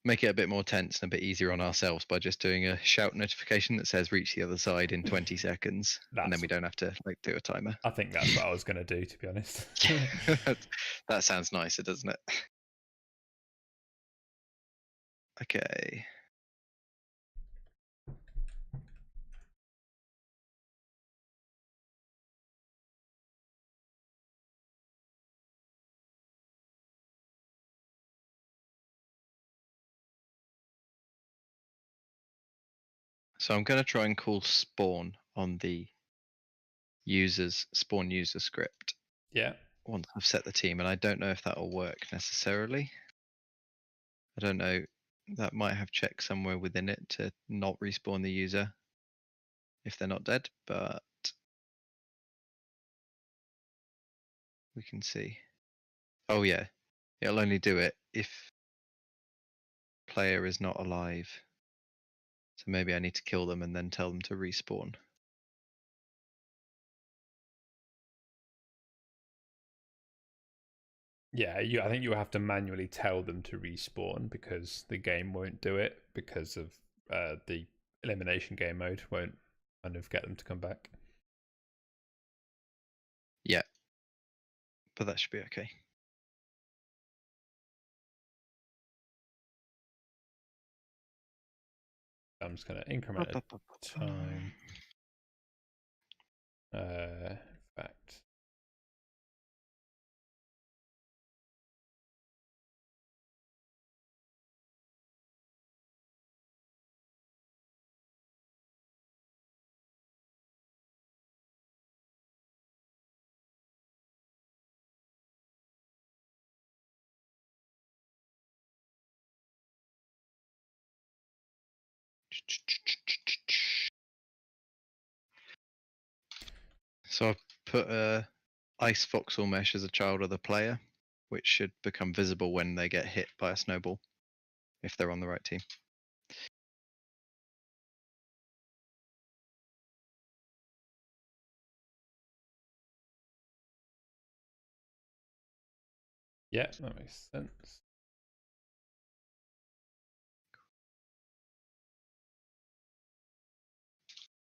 make it a bit more tense and a bit easier on ourselves by just doing a shout notification that says reach the other side in 20 seconds. And then we don't have to do a timer. I think that's what I was going to do, to be honest. That sounds nicer, doesn't it? Okay. So I'm going to try and call spawn on the users spawn user script Yeah. once I've set the team, and I don't know if that will work necessarily. I don't know. That might have checks somewhere within it to not respawn the user if they're not dead, but we can see. Oh yeah, it'll only do it if player is not alive. So maybe I need to kill them and then tell them to respawn. Yeah, I think you have to manually tell them to respawn because the game won't do it because of the elimination game mode won't kind of get them to come back. Yeah, but that should be okay. I'm just going to increment the time. In fact, So I've put a ice voxel mesh as a child of the player, which should become visible when they get hit by a snowball, if they're on the right team. yeah, that makes sense.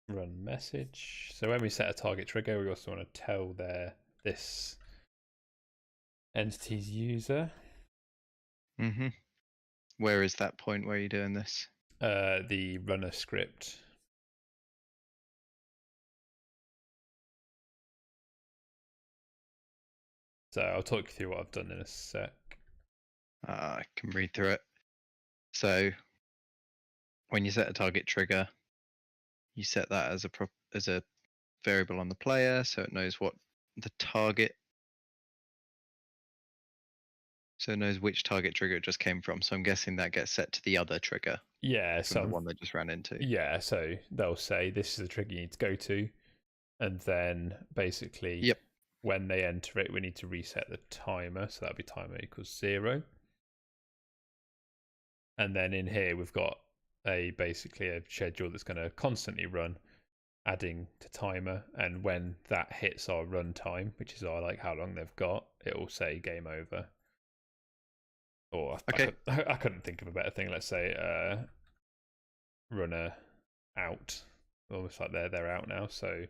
Run message. So when we set a target trigger, we also want to tell this entity's user. Mm-hmm. Where is that point where you're doing this? The runner script. So I'll talk you through what I've done in a sec. I can read through it. So when you set a target trigger, you set that as a variable on the player, so it knows what the target. So it knows which target trigger it just came from. So I'm guessing that gets set to the other trigger. Yeah, from the one they just ran into. Yeah, so they'll say this is the trigger you need to go to, and then basically, when they enter it, we need to reset the timer. So that'll be timer equals 0. And then in here we've got basically a schedule that's going to constantly run, adding to timer, and when that hits our run time, which is our how long they've got, it will say game over. Or okay. I couldn't think of a better thing. Let's say runner out, almost like they're out now. So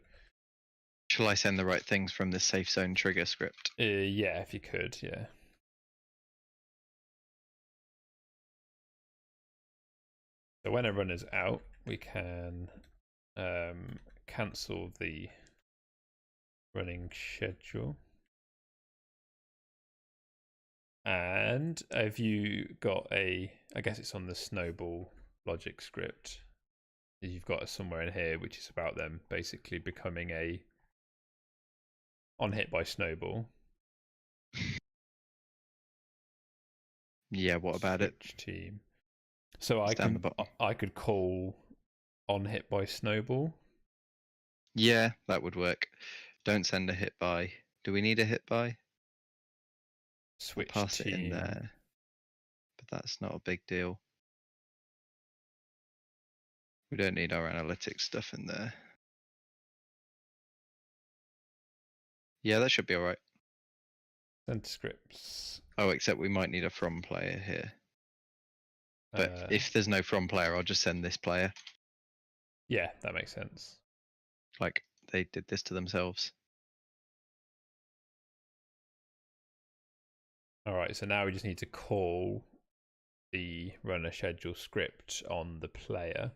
shall I send the right things from the safe zone trigger script? Yeah, if you could, yeah. So when a runner's out, we can cancel the running schedule. And have you got I guess it's on the snowball logic script. You've got somewhere in here which is about them basically becoming on hit by snowball. Yeah, what about Switch it? Team. So I could call on hit by snowball. Yeah, that would work. Don't send a hit by. Do we need a hit by? Switch pass team. it in there, but that's not a big deal. We don't need our analytics stuff in there. Yeah, that should be all right. Send scripts. Oh, except we might need a from player here. But if there's no from player, I'll just send this player. Yeah, that makes sense. Like they did this to themselves. All right, so now we just need to call the runner schedule script on the player.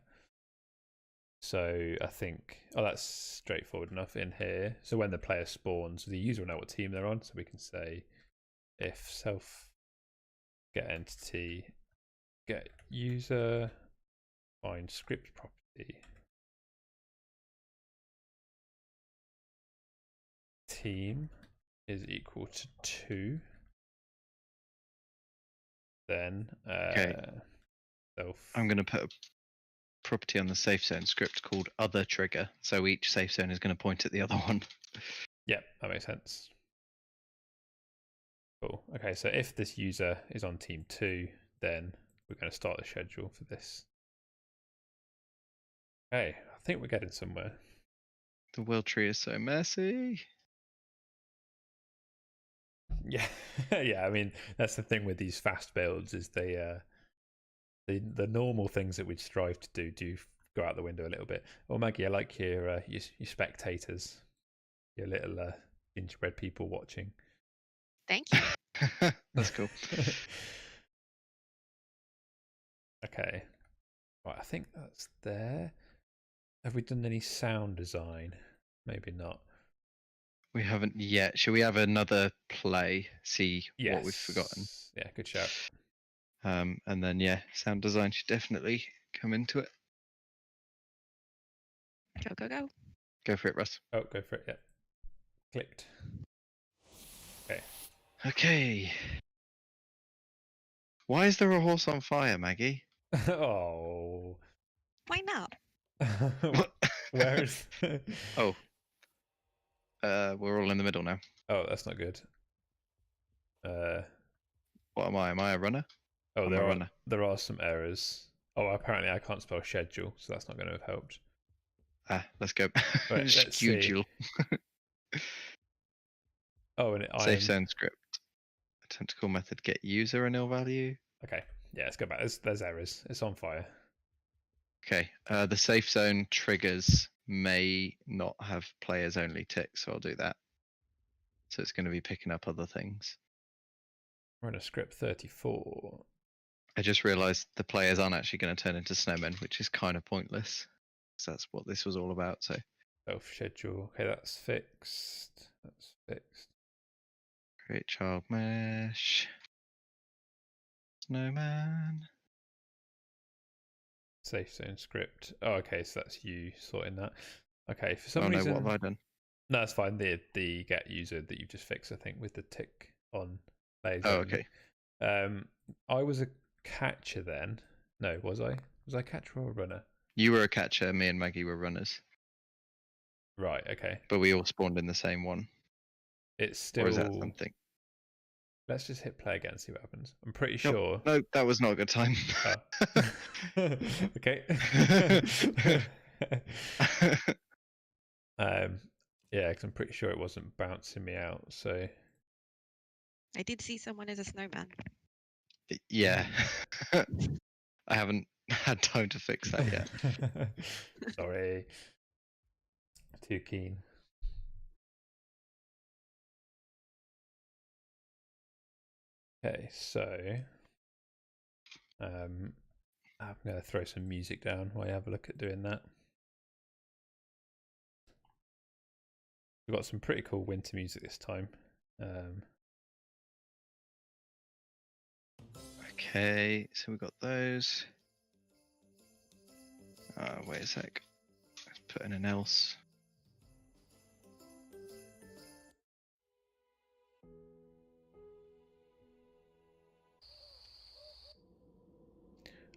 So I think, that's straightforward enough in here. So when the player spawns, the user will know what team they're on. So we can say if self get entity get user find script property. team is equal to 2, then I'm going to put a property on the safe zone script called other trigger. So each safe zone is going to point at the other one. Yeah, that makes sense. Cool. Okay, so if this user is on team 2, then we're going to start the schedule for this. Okay, I think we're getting somewhere. The world tree is so messy. Yeah, yeah. I mean, that's the thing with these fast builds is the normal things that we'd strive to do go out the window a little bit. Oh, Maggie, I like your spectators, your little gingerbread people watching. Thank you. That's cool. Okay, right. I think that's there. Have we done any sound design? Maybe not. We haven't yet. Shall we have another play? See Yes. what we've forgotten. Yeah, good shout. And then sound design should definitely come into it. Go, go, go. Go for it, Russ. Oh, go for it. Yeah. Clicked. Okay. Okay. Why is there a horse on fire, Maggie? Oh. Why not? Where is? Oh. We're all in the middle now. Oh, that's not good. What am I? Am I a runner? Oh, I'm a runner. there are some errors. Oh, apparently I can't spell schedule, so that's not going to have helped. Let's go. Right, let's see. Schedule. Oh, and Safe zone script. Tentacle method get user a nil value. Okay, yeah, let's go back. There's errors. It's on fire. Okay. The safe zone triggers may not have players only tick, so I'll do that. So it's going to be picking up other things. Run a script 34. I just realized the players aren't actually going to turn into snowmen, which is kind of pointless. So that's what this was all about. So Self schedule. Okay, that's fixed. That's fixed. create child mesh. Snowman. Safe zone script. Oh, okay, so that's you sorting that. Okay, for some Oh no, reason. what have I done? No, it's fine. The get user that you just fixed, I think, with the tick on players. Oh, only. okay. I was a catcher then. No, was I? Was I catcher or a runner? You were a catcher, me and Maggie were runners. Right, okay. But we all spawned in the same one. It's still. Or is that something? Let's just hit play again and see what happens. I'm pretty sure. No, that was not a good time. Oh. Okay. Yeah, because I'm pretty sure it wasn't bouncing me out. So. I did see someone as a snowman. Yeah. I haven't had time to fix that yet. Sorry. Too keen. Okay, so I'm going to throw some music down while you have a look at doing that. We've got some pretty cool winter music this time. Okay, so we've got those. Wait a sec. Let's put in an else.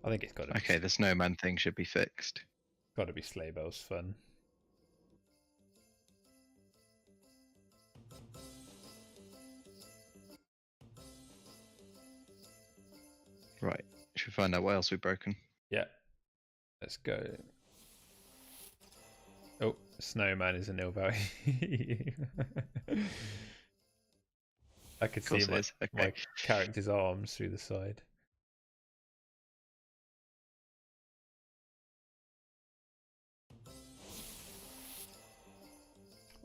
I think it's got to. Okay, the snowman thing should be fixed. Got to be Sleigh Bells fun. Right. Should we find out what else we've broken? Yeah. Let's go. Oh, Snowman is a nil value. I could see my character's arms through the side.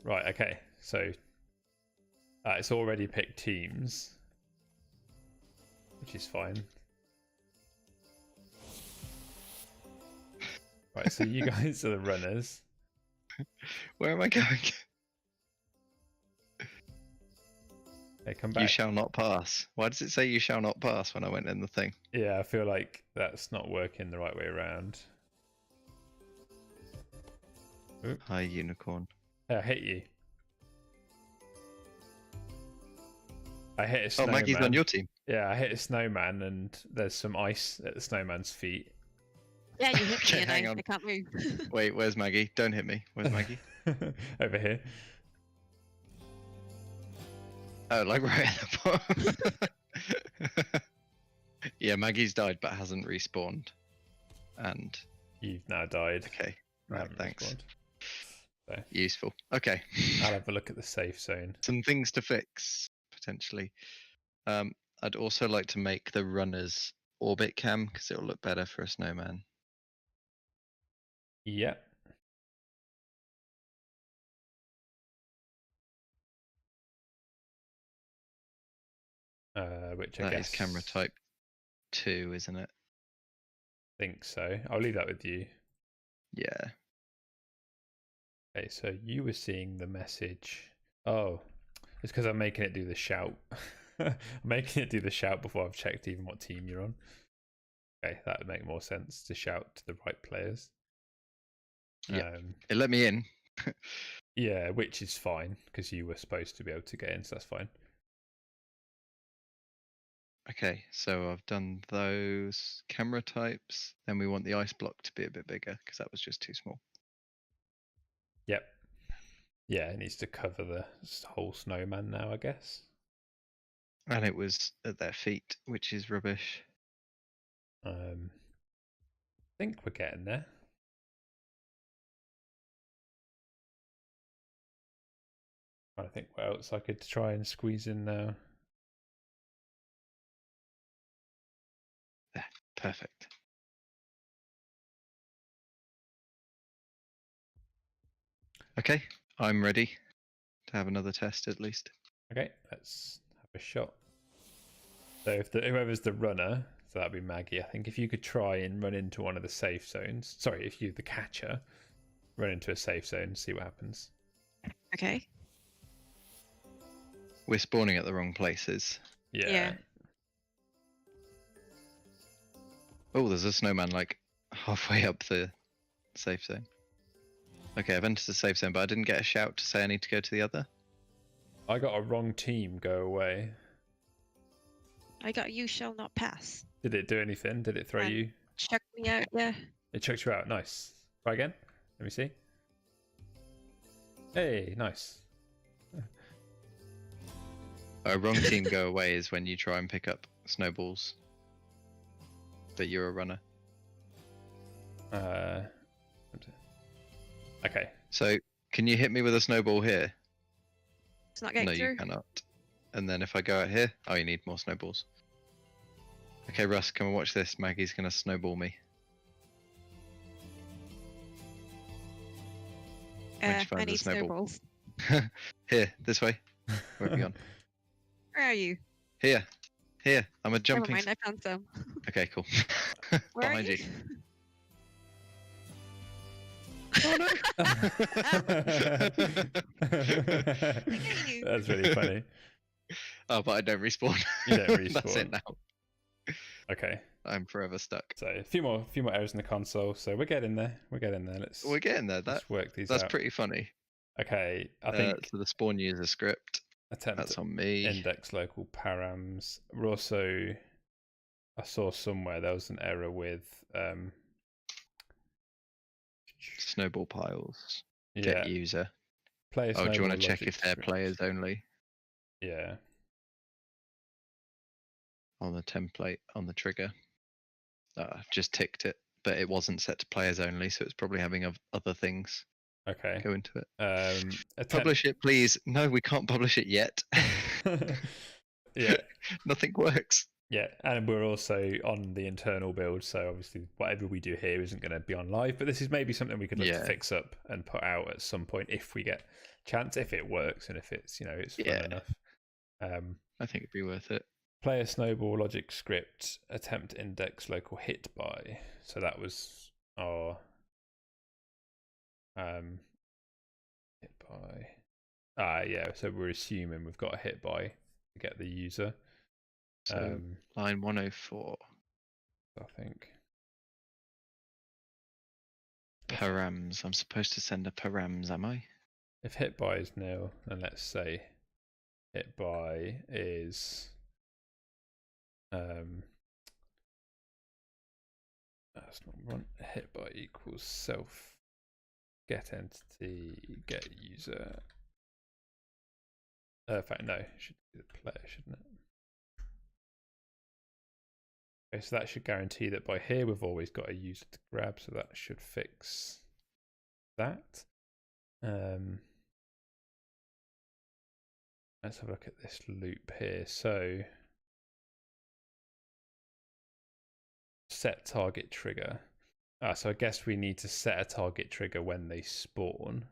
Right, okay. So it's already picked teams, which is fine. Right, so you guys are the runners. Where am I going? Okay, come back. You shall not pass. Why does it say you shall not pass when I went in the thing? Yeah, I feel like that's not working the right way around. Hi, unicorn. I hit you. I hit a Oh, snowman. Maggie's on your team. Yeah, I hit a snowman, and there's some ice at the snowman's feet. Yeah, you hit Okay, me and hang I on. can't move. Wait, where's Maggie? Don't hit me. Where's Maggie? Over here. Oh, like right at the bottom. Yeah, Maggie's died but hasn't respawned. And You've now died. okay, I right, haven't thanks. respawned. Useful. Okay. I'll have a look at the safe zone. Some things to fix potentially. I'd also like to make the runners orbit cam because it'll look better for a snowman. Yep. Which I That guess is camera type 2, isn't it? think so. I'll leave that with you. Yeah. Okay, so you were seeing the message. Oh, it's because I'm making it do the shout. I'm making it do the shout before I've checked even what team you're on. Okay, that would make more sense to shout to the right players. Yeah. It let me in. Yeah, which is fine because you were supposed to be able to get in, so that's fine. Okay, so I've done those camera types. Then we want the ice block to be a bit bigger because that was just too small. Yep. Yeah, it needs to cover the whole snowman now, I guess. And it was at their feet, which is rubbish. I think we're getting there. I think what else I could try and squeeze in now. There, perfect. Okay, I'm ready to have another test at least. Okay, let's have a shot. So if whoever's the runner, so that'd be Maggie, I think if you could try and run into one of the safe zones. Sorry, if you're the catcher, run into a safe zone, see what happens. Okay. We're spawning at the wrong places. Yeah. Oh, there's a snowman like halfway up the safe zone. Okay, I've entered the safe zone, but I didn't get a shout to say I need to go to the other. I got a wrong team go away. I got you shall not pass. Did it do anything? Did it throw you? Chuck me out, yeah. It chucked you out. Nice. Try again. Let me see. Hey, nice. A wrong team go away is when you try and pick up snowballs. But you're a runner. Okay. So, can you hit me with a snowball here? It's not getting No, through. you cannot. And then if I go out here, oh, you need more snowballs. Okay, Russ, come and watch this. Maggie's gonna snowball me. When she I finds a need snowball. snowballs. Here, this way. Where have you gone? Where are you? Here. Here. I'm a jumping. Never mind, I found some. Okay, cool. Where Behind are you. you? Oh no! That's really funny. Oh, but I don't respawn. You don't respawn. That's it now. Okay. I'm forever stuck. So a few more errors in the console. So we're getting there. We're getting there. We're getting there. Let's work these That's out. pretty funny. Okay, I think So the spawn user script. attempt That's on me. index local params. We're also, I saw somewhere there was an error with Snowball piles. yeah, Get user. player. Oh, do you want to snowball check logic if they're script. players only Yeah. on the template on the trigger? Just ticked it, but it wasn't set to players only, so it's probably having other things Okay. go into it. Attempt... Publish it, please. No, we can't publish it yet. Yeah. Nothing works. Yeah, and we're also on the internal build, so obviously whatever we do here isn't going to be on live. But this is maybe something we could look to fix up and put out at some point if we get chance, if it works, and if it's it's fun enough. I think it'd be worth it. Player snowball logic script attempt index local hit by. So that was our hit by. Yeah. So we're assuming we've got a hit by to get the user. So line 104. I think. Params. I'm supposed to send a params, am I? If hit by is nil, then let's say hit by is that's not one. Hit by equals self get entity get user. In fact, no, it should be the player, shouldn't it? Okay, so that should guarantee that by here we've always got a user to grab, so that should fix that. Let's have a look at this loop here. So set target trigger. So I guess we need to set a target trigger when they spawn,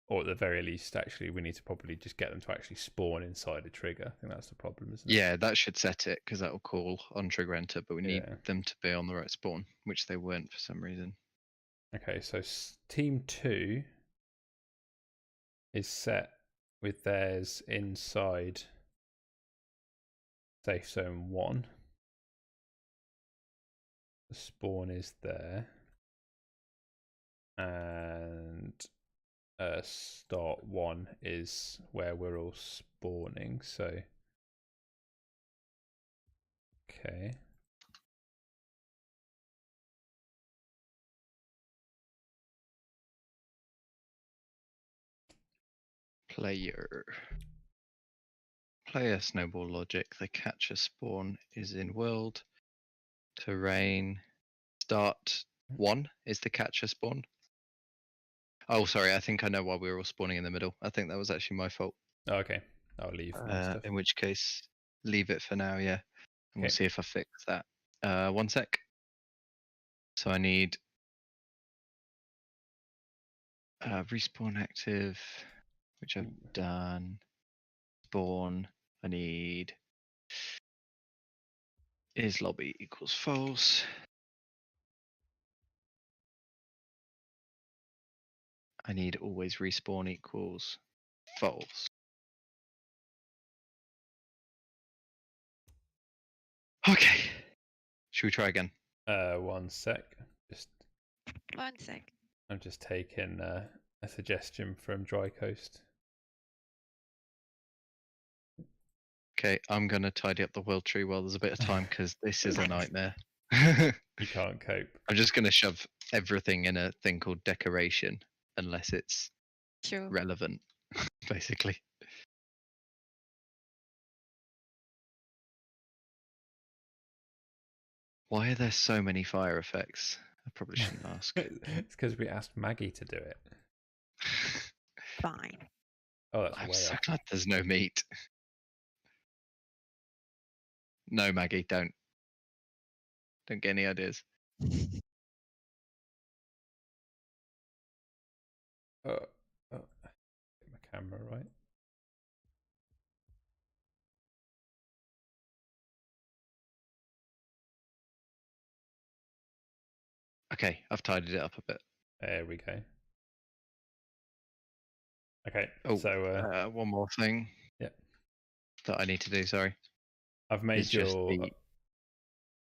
or at the very least, actually, we need to probably just get them to actually spawn inside a trigger. I think that's the problem, isn't it? Yeah, that should set it because that will call on trigger enter, but we need them to be on the right spawn, which they weren't for some reason. Okay, so team 2 is set with theirs inside safe zone 1. The spawn is there. And start 1 is where we're all spawning, so okay. Player snowball logic. The catcher spawn is in world. Terrain. Start 1 is the catcher spawn. Oh, sorry. I think I know why we were all spawning in the middle. I think that was actually my fault. Oh, okay, I'll leave. In which case, leave it for now, yeah. And we'll see if I fix that. 1 sec. So I need respawn active, which I've done. Spawn. I need is lobby equals false. I need always respawn equals false. Okay. Should we try again? 1 sec. Just 1 sec. I'm just taking a suggestion from Dry Coast. Okay, I'm gonna tidy up the world tree while there's a bit of time because this is a nightmare. You can't cope. I'm just gonna shove everything in a thing called decoration unless it's relevant, basically. Why are there so many fire effects? I probably shouldn't ask. It's because we asked Maggie to do it. Fine. Oh, that's I'm way so off. glad there's no meat. No, Maggie, don't. Don't get any ideas. Get my camera right. Okay, I've tidied it up a bit. There we go. Okay, Oh, so one more thing. Yeah. That I need to do. Sorry. I've made It's just your.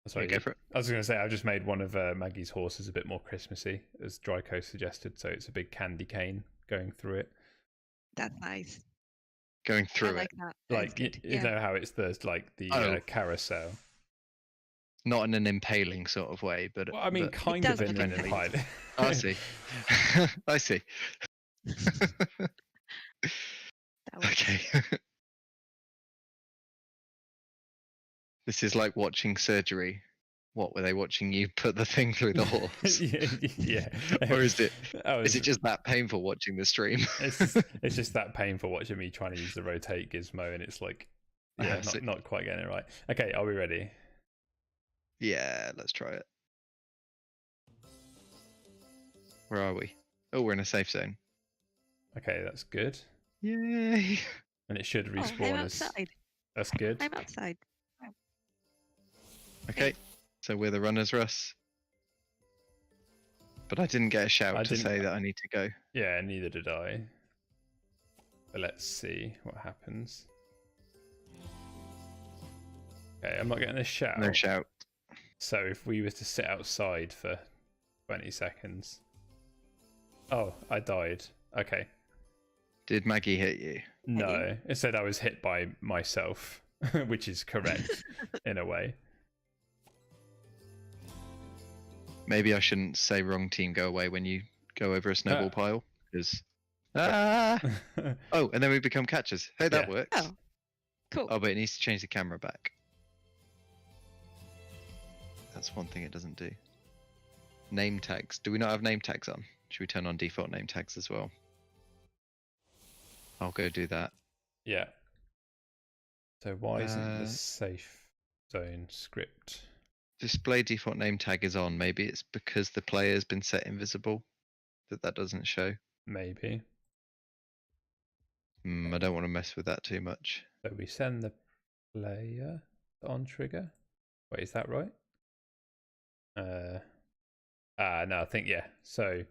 Sorry, go for it. I was going to say I've just made one of Maggie's horses a bit more Christmassy, as Dry Coast suggested. So it's a big candy cane going through it. That's nice. Going through I like it. that. Like you know how it's the carousel. Not in an impaling sort of way, but Well, I mean, but kind of in an independently. impaling. I see. I see. Okay. This is like watching surgery. What were they watching you put the thing through the horse? Yeah. Or is it Oh, is it just that painful watching the stream? it's just that painful watching me trying to use the rotate gizmo, and it's like, Yeah, not quite getting it right. Okay, are we ready? Yeah, let's try it. Where are we? Oh, we're in a safe zone. Okay, that's good. Yay! And it should respawn I'm as. outside. That's good. I'm outside. Okay, so we're the runners, Russ. But I didn't get a shout to say that I need to go. Yeah, neither did I. But let's see what happens. Okay, I'm not getting a shout. No shout. So if we were to sit outside for 20 seconds. Oh, I died. Okay. Did Maggie hit you? No, it said I was hit by myself, which is correct in a way. Maybe I shouldn't say wrong team go away when you go over a snowball pile, because oh, and then we become catchers. Hey, that Yeah. works. Oh, cool. Oh, but it needs to change the camera back. That's one thing it doesn't do. Name tags. Do we not have name tags on? Should we turn on default name tags as well? I'll go do that. Yeah. So why isn't the Uh, safe zone script? Display default name tag is on. Maybe it's because the player's been set invisible that doesn't show. Maybe. I don't want to mess with that too much. So we send the player on trigger. Wait, is that right? No, I think yeah. So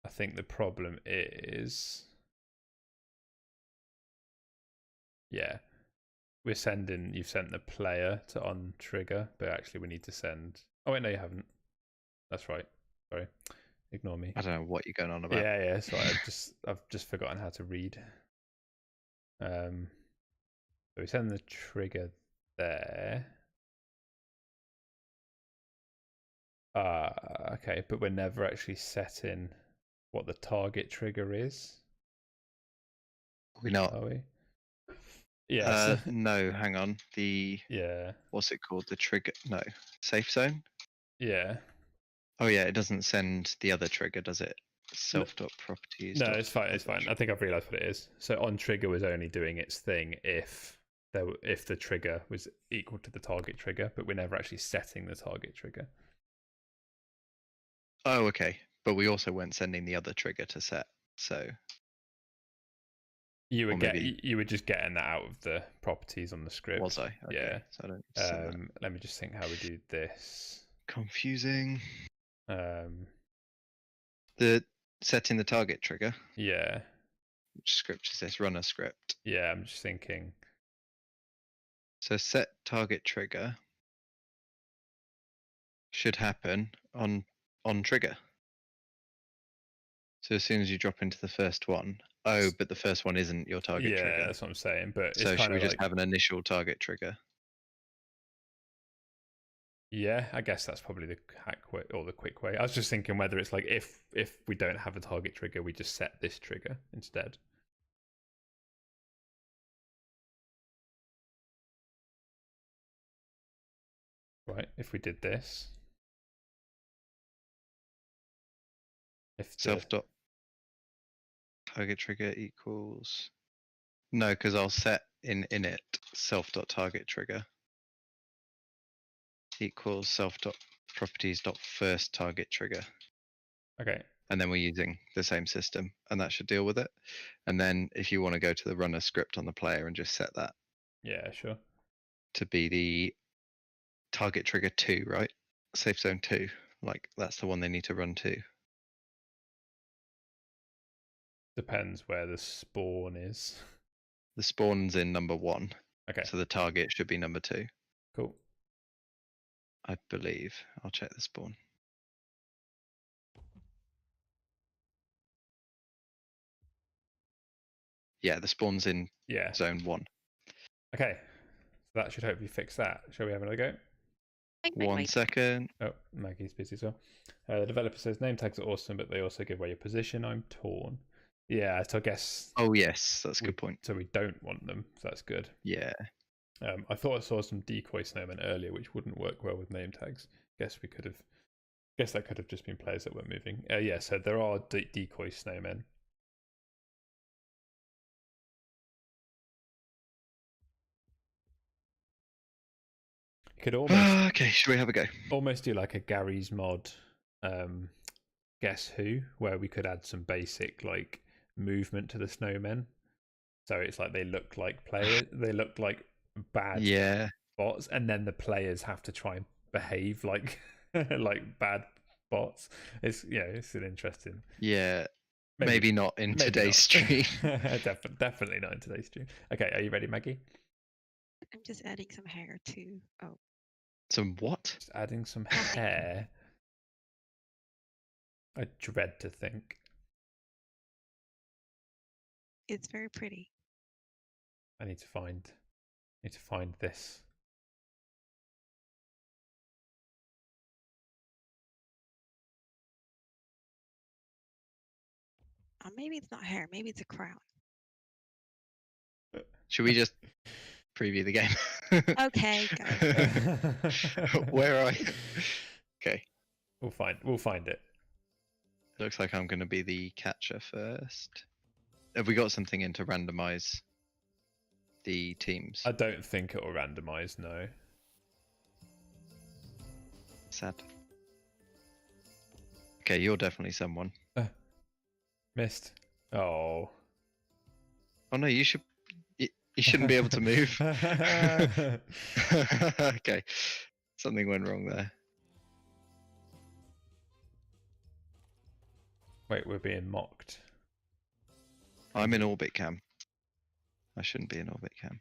I think the problem is, yeah, you've sent the player to on trigger, but actually we need to send. Oh wait, no, you haven't. That's right. Sorry, ignore me. I don't know what you're going on about. Yeah. So I've just forgotten how to read. So we send the trigger there. Okay, but we're never actually setting what the target trigger is. We're not. Are we? Yeah. No, hang on. Yeah. What's it called? The trigger? No, safe zone. Yeah. Oh yeah, it doesn't send the other trigger, does it? Self.properties. No, it's fine. It's fine. I think I've realised what it is. So on trigger was only doing its thing if the trigger was equal to the target trigger, but we're never actually setting the target trigger. Oh, okay. But we also weren't sending the other trigger to set. So you were just getting that out of the properties on the script. Was I? Okay. Yeah. So I don't need to send that. Let me just think how we do this. Confusing. The setting the target trigger. Yeah. Which script is this? Runner script. Yeah, I'm just thinking. So set target trigger should happen on trigger. So as soon as you drop into the first one. Oh, but the first one isn't your target trigger. Yeah, that's what I'm saying. But so it's should we just like, have an initial target trigger? Yeah, I guess that's probably the hack way or the quick way. I was just thinking whether it's like if we don't have a target trigger, we just set this trigger instead. Right, if we did this. If Self dot target trigger equals. No, because I'll set in it self dot target trigger equals self dot properties dot first target trigger. Okay. And then we're using the same system, and that should deal with it. And then if you want to go to the runner script on the player and just set that. Yeah, sure. To be the target trigger 2, right? Safe zone 2. Like that's the one they need to run to. Depends where the spawn is. The spawn's in number 1. Okay. So the target should be number 2. Cool. I believe. I'll check the spawn. Yeah, the spawn's in zone 1. Okay. So that should hopefully fix that. Shall we have another go? 1 second. Oh, Maggie's busy as well. The developer says name tags are awesome, but they also give away your position. I'm torn. Yeah, so I guess. Oh yes, that's a good point. So we don't want them. So that's good. Yeah. I thought I saw some decoy snowmen earlier, which wouldn't work well with name tags. Guess that could have just been players that weren't moving. Yeah, so there are decoy snowmen. You could almost okay. Should we have a go? Almost do like a Gary's mod. Guess who? Where we could add some basic like movement to the snowmen. So it's like they look like players. They look like bad bots, and then the players have to try and behave like like bad bots. It's it's an interesting. Yeah. Maybe not in today's stream. Definitely not in today's stream. Okay, are you ready, Maggie? I'm just adding some hair too. Oh. Some what? Just adding some hair. I dread to think. It's very pretty. I need to find this. Maybe it's not hair. Maybe it's a crown. Should we just preview the game? Okay, go. Where are you? Okay. We'll find it. Looks like I'm going to be the catcher first. Have we got something in to randomize the teams? I don't think it will randomize. No. Sad. Okay, you're definitely someone. Missed. Oh. Oh no, you shouldn't be able to move. Okay, something went wrong there. Wait, we're being mocked. I'm in orbit cam. I shouldn't be in orbit cam.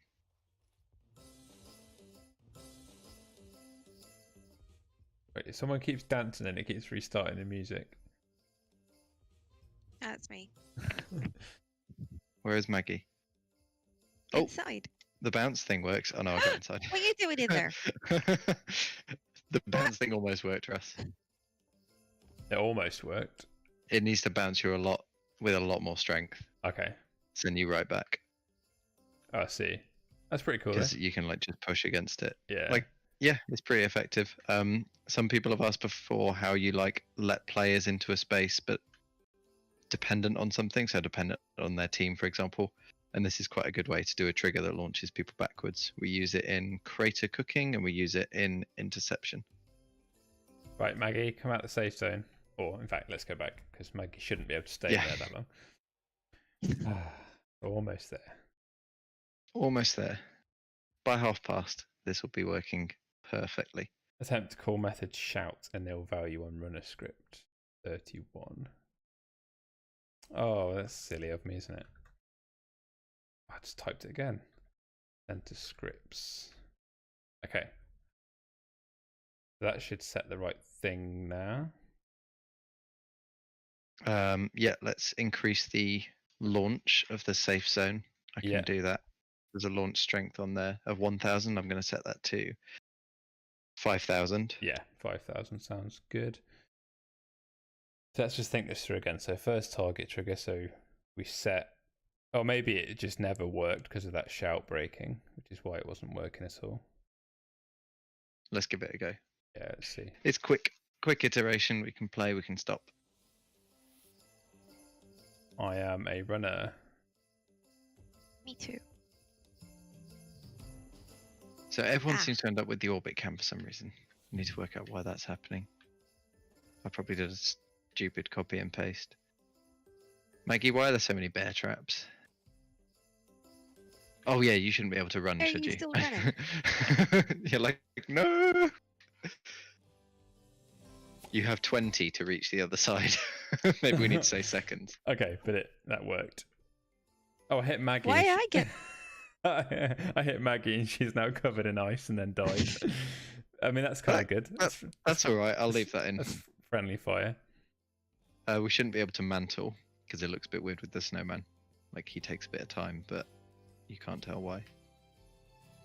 Wait, someone keeps dancing and it keeps restarting the music. That's me. Where is Maggie? Oh. Inside. The bounce thing works. Oh no, I got inside. What are you doing in there? The bounce thing almost worked, Russ. It almost worked. It needs to bounce you with a lot more strength. Okay. Send you right back. Oh, I see. That's pretty cool. Because you can like just push against it. Yeah. Like, yeah, it's pretty effective. Some people have asked before how you like let players into a space, but dependent on something. So dependent on their team, for example. And this is quite a good way to do a trigger that launches people backwards. We use it in Crayta cooking and we use it in interception. Right, Maggie, come out the safe zone. Or, in fact, let's go back because Maggie shouldn't be able to stay there that long. Almost there. Almost there. By half past, this will be working perfectly. Attempt to call method shout and nil value on runner script 31. Oh, that's silly of me, isn't it? I just typed it again. Enter scripts. Okay. That should set the right thing now. Yeah, let's increase the launch of the safe zone. I can do that. There's a launch strength on there of 1,000. I'm going to set that to 5,000. Yeah, 5,000 sounds good. So let's just think this through again. So first target trigger, so we set... Oh, maybe it just never worked because of that shout breaking, which is why it wasn't working at all. Let's give it a go. Yeah, let's see. It's quick iteration. We can play, we can stop. I am a runner. Me too. So everyone seems to end up with the orbit cam for some reason. I need to work out why that's happening. I probably did a stupid copy and paste. Maggie, why are there so many bear traps? Oh yeah, you shouldn't be able to run, Are should you you? still running? You're like, no! You have 20 to reach the other side. Maybe we need to say seconds. Okay, but that worked. Oh, I hit Maggie. Why I get... I hit Maggie and she's now covered in ice and then died. I mean, that's kind of good. That's all right. I'll leave that in. That's friendly fire. We shouldn't be able to mantle because it looks a bit weird with the snowman. Like he takes a bit of time, but you can't tell why.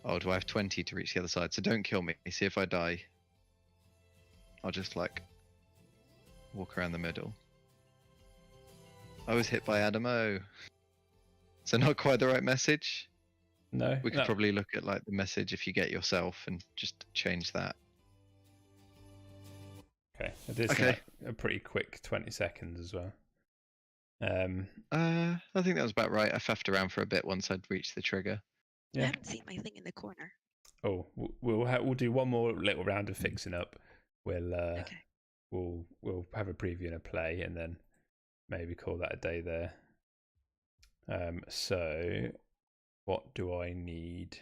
Oh, do I have 20 to reach the other side? So don't kill me. See if I die. I'll just like walk around the middle. I was hit by Adamo. So not quite the right message. No. We could probably look at like the message if you get yourself and just change that. Okay. It is a pretty quick 20 seconds as well. I think that was about right. I faffed around for a bit once I'd reached the trigger. I haven't seen my thing in the corner. Oh, we'll do one more little round of fixing up. We'll have a preview and a play, and then maybe call that a day there. So what do I need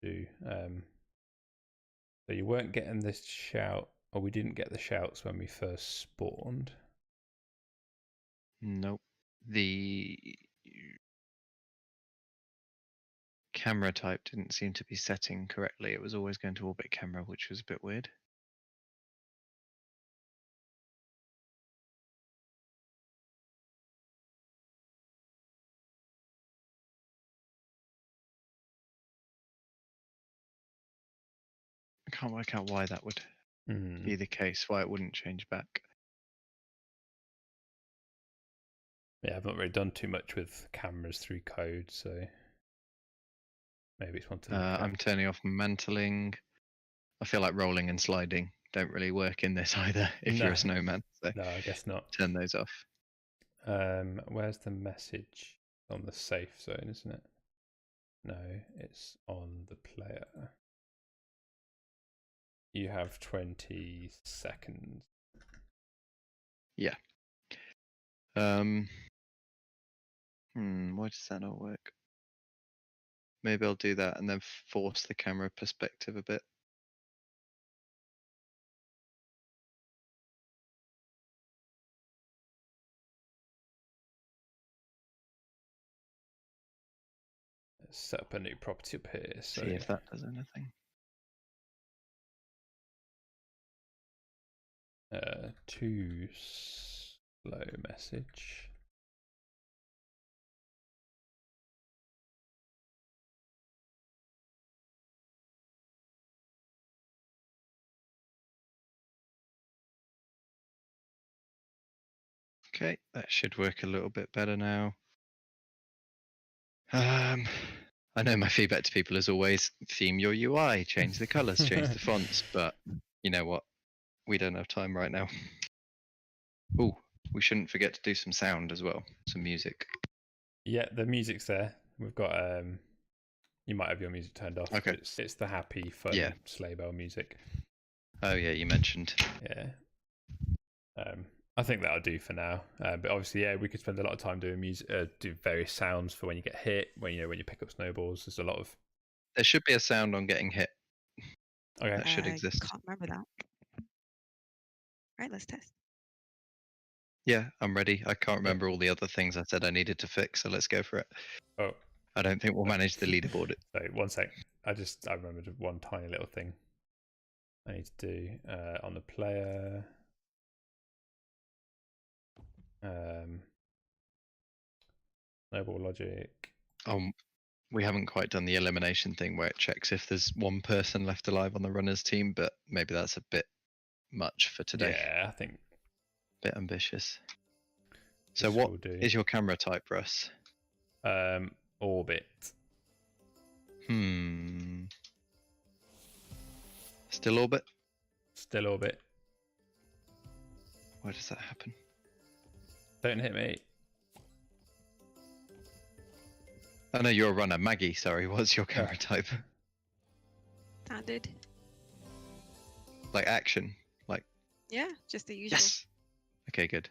to do? So you weren't getting this shout, or we didn't get the shouts when we first spawned. Nope. The camera type didn't seem to be setting correctly. It was always going to orbit camera, which was a bit weird. I can't work out why that would Hmm. be the case. Why it wouldn't change back. Yeah, I've not really done too much with cameras through code, so maybe it's one to look at. I'm turning off mantling. I feel like rolling and sliding don't really work in this either. If you're No. a snowman, so No, I guess not. turn those off. Where's the message? On the safe zone, isn't it? No, it's on the player. You have 20 seconds. Yeah. Why does that not work? Maybe I'll do that and then force the camera perspective a bit. Let's set up a new property up here. So See if that does anything. too slow message. Okay, that should work a little bit better now. I know my feedback to people is always theme your UI, change the colors, change the fonts, but you know what? We don't have time right now. Oh, we shouldn't forget to do some sound as well, some music. Yeah, the music's there. We've got you might have your music turned off. Okay. But it's the happy, fun sleigh bell music. Oh yeah, you mentioned. Yeah. I think that'll do for now. But obviously, yeah, we could spend a lot of time doing music, do various sounds for when you get hit, when you pick up snowballs. There's a lot of. There should be a sound on getting hit. Okay. That should exist. I can't remember that. Right, let's test. Yeah, I'm ready. I can't remember all the other things I said I needed to fix, so let's go for it. Oh. I don't think we'll manage the leaderboard. So 1 sec. I remembered one tiny little thing I need to do on the player. Snowball logic. We haven't quite done the elimination thing where it checks if there's one person left alive on the runner's team, but maybe that's a bit much for today. Yeah, I think. Bit ambitious. So what is your camera type, Russ? Orbit. Still orbit? Still orbit. Why does that happen? Don't hit me. Oh no, you're a runner. Maggie, sorry, what's your camera type? Standard. Like action? Like Yeah, just the usual. yes! Okay, good.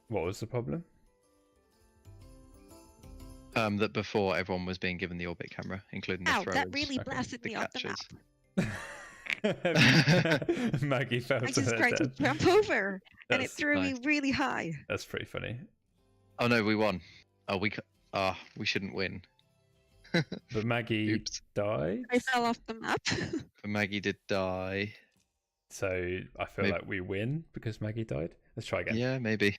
What was the problem? That before everyone was being given the orbit camera, including the Ow, throwers. that really blasted me off the catchers. map. Maggie fell I to just her tried to death. jump over, and it That's threw nice. me really high. That's pretty funny. Oh no, we won. Oh, we shouldn't win. But Maggie Oops. died. I fell off the map. But Maggie did die. So I feel Maybe. like we win because Maggie died. Let's try again. Yeah, maybe.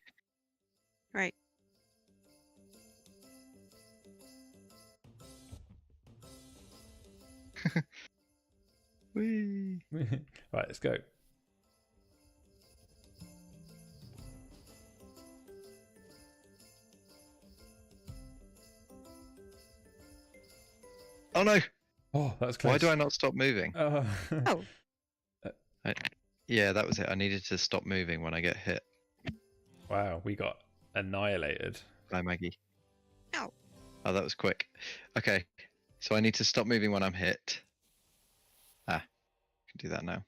Right. Whee. Right, let's go. Oh no! Oh, that's close. Why do I not stop moving? Oh. Oh. Yeah, that was it. I needed to stop moving when I get hit Wow, we got annihilated. by Maggie. Ow. Oh, that was quick. Okay, so I need to stop moving when I'm hit. I can do that now.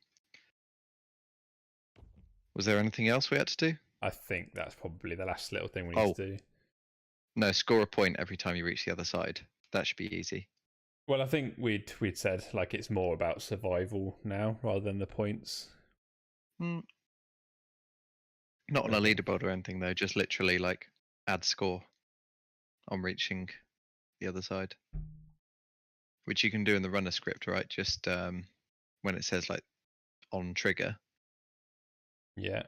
Was there anything else we had to do? I think that's probably the last little thing we need to do. No, score a point every time you reach the other side. That should be easy. Well, I think we'd said like it's more about survival now rather than the points. Not on a leaderboard or anything though, just literally like add score on reaching the other side. Which you can do in the runner script, right? Just when it says like on trigger. Yeah.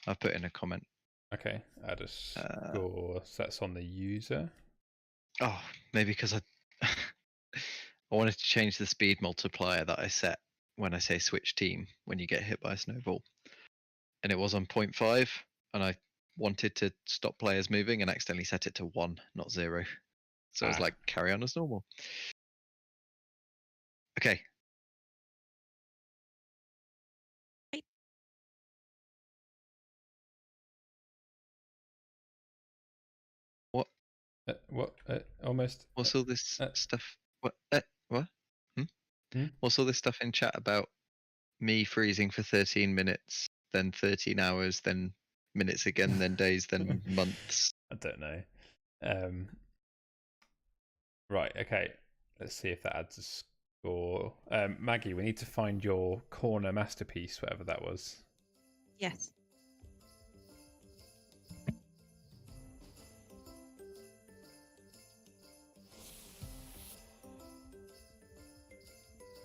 I've put in a comment. Okay. Add a score. So that's on the user. Oh, maybe because I wanted to change the speed multiplier that I set when I say switch team, when you get hit by a snowball, and it was on 0.5, and I wanted to stop players moving and accidentally set it to 1, not 0. So it's like carry on as normal. Okay. What? What? Almost. What's all this stuff? What? What? Hmm? What's all this stuff in chat about me freezing for 13 minutes, then 13 hours, then minutes again, then days, then months? I don't know. Right. Okay. Let's see if that adds a score. Maggie, we need to find your corner masterpiece, whatever that was. Yes.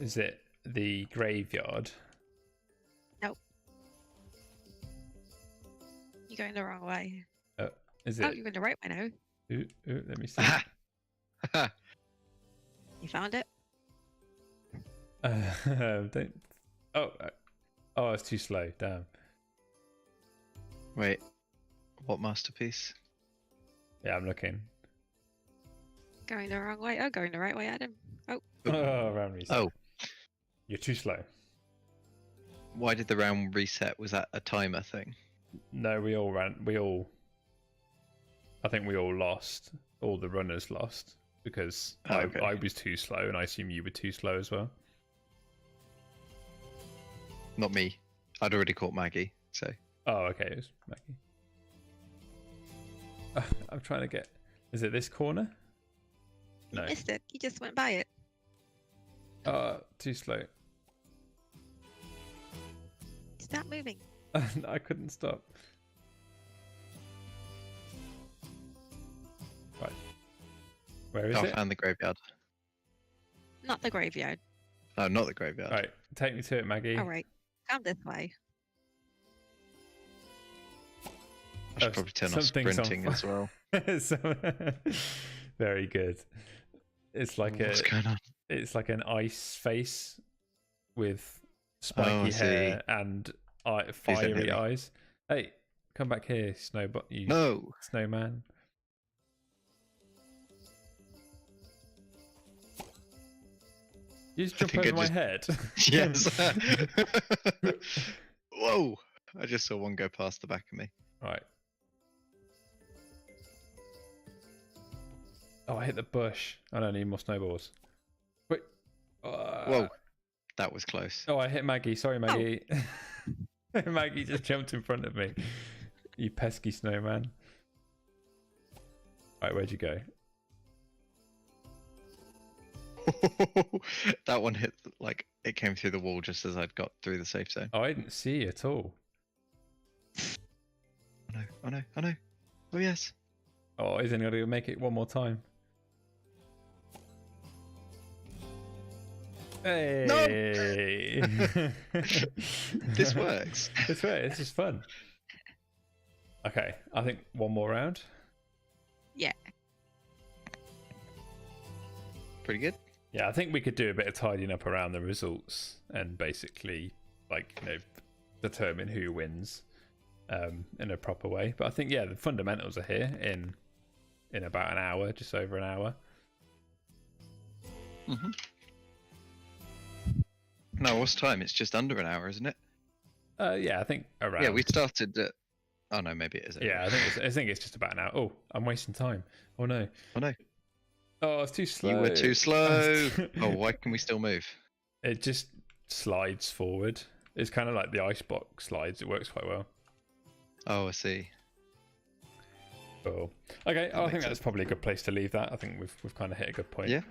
Is it the graveyard? Nope. You're going the wrong way. Is it? Oh, you're going the right way now. Ooh, let me see. You found it? Don't. Oh, it's too slow. Damn. Wait, what masterpiece? Yeah, I'm looking. Going the wrong way. Oh, going the right way, Adam. Oh. Oh, round reset. Oh, You're too slow. why did the round reset? Was that a timer thing? No, we all ran. I think we all lost. All the runners lost because Okay. I was too slow, and I assume you were too slow as well. Not me. I'd already caught Maggie, so. Oh, okay. It was Maggie. I'm trying to get. Is it this corner? You No. missed it. You just went by it. Too slow. Stop moving. I couldn't stop. Right. Where is I it? found the graveyard. Not the graveyard. Oh, not the graveyard. Right. Take me to it, Maggie. All right. Come this way. I should probably turn off something's on sprinting as well. Very good. It's like What's going on? It's like an ice face with spiky hair and fiery eyes. Hey, come back here, you No. snowman. You just jump over my head. Yes. Whoa! I just saw one go past the back of me. Right. Oh, I hit the bush. I don't need more snowballs. Wait. Whoa, that was close. Oh, I hit Maggie. Sorry, Maggie. Maggie just jumped in front of me. You pesky snowman. Right, where'd you go? That one hit, like, it came through the wall just as I'd got through the safe zone. Oh, I didn't see you at all. Oh no. Oh yes. Oh, isn't going to make it one more time? Hey! This works. This works. This is fun. Okay, I think one more round. Yeah. Pretty good. Yeah, I think we could do a bit of tidying up around the results and basically, like, determine who wins in a proper way. But I think, yeah, the fundamentals are here in about an hour, just over an hour. Mm-hmm. No, what's time? It's just under an hour, isn't it? Yeah, I think around. Yeah, we started at... Oh no, maybe it isn't. Yeah, I think it's just about an hour. Oh, I'm wasting time. Oh no. Oh no. Oh, it's too slow. You were too slow. Oh, why can we still move? It just slides forward. It's kind of like the icebox slides. It works quite well. Oh, I see. Cool. Okay, I think makes that's probably a good place to leave that. I think we've kind of hit a good point. Yeah.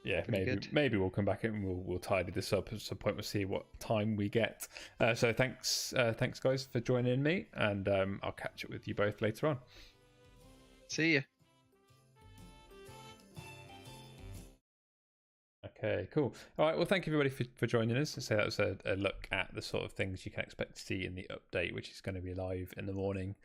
Yeah, Pretty maybe we'll come back and we'll tidy this up at some point. We'll see what time we get. So thanks guys for joining me, and I'll catch up with you both later on. See ya. Okay, cool. All right, well, thank you everybody for joining us. So that was a look at the sort of things you can expect to see in the update, which is going to be live in the morning.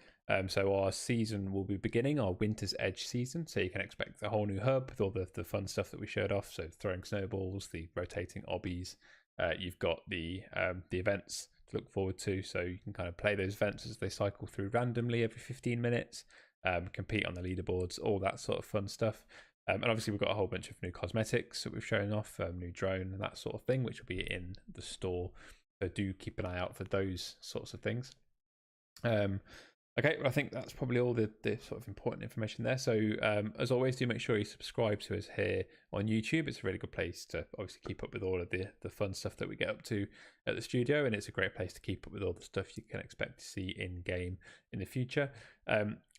So our season will be beginning, our Winter's Edge season. So you can expect a whole new hub with all the fun stuff that we showed off. So throwing snowballs, the rotating obbies, You've got the events to look forward to, so you can kind of play those events as they cycle through randomly every 15 minutes, compete on the leaderboards, all that sort of fun stuff. And obviously we've got a whole bunch of new cosmetics that we've shown off, new drone and that sort of thing, which will be in the store. So do keep an eye out for those sorts of things. Okay, well, I think that's probably all the sort of important information there. So as always, do make sure you subscribe to us here on YouTube. It's a really good place to obviously keep up with all of the fun stuff that we get up to at the studio, and it's a great place to keep up with all the stuff you can expect to see in game in the future.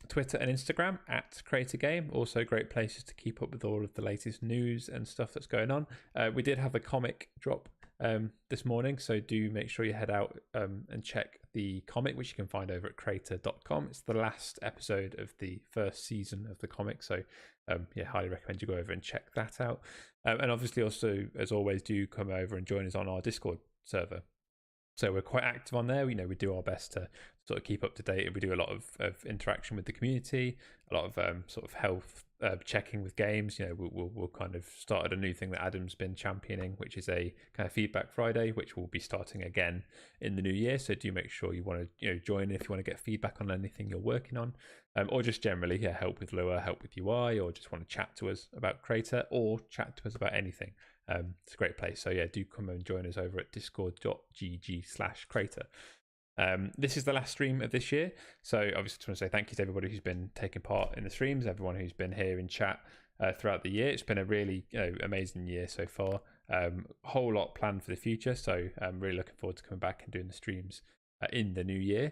Twitter and Instagram at Crayta Game, also great places to keep up with all of the latest news and stuff that's going on. We did have the comic drop this morning, so do make sure you head out and check the comic, which you can find over at Crayta.com. It's the last episode of the first season of the comic, so yeah, highly recommend you go over and check that out. And obviously also, as always, do come over and join us on our Discord server. So we're quite active on there. We do our best to sort of keep up to date. We do a lot of interaction with the community, a lot of sort of health checking with games. We'll kind of started a new thing that Adam's been championing, which is a kind of Feedback Friday, which will be starting again in the new year. So do make sure you want to join if you want to get feedback on anything you're working on, or just generally help with Lua, help with UI, or just want to chat to us about Crayta or chat to us about anything. It's a great place. So yeah, do come and join us over at discord.gg/Crayta. This is the last stream of this year, so obviously just want to say thank you to everybody who's been taking part in the streams, everyone who's been here in chat throughout the year. It's been a really amazing year so far. Whole lot planned for the future, so I'm really looking forward to coming back and doing the streams in the new year.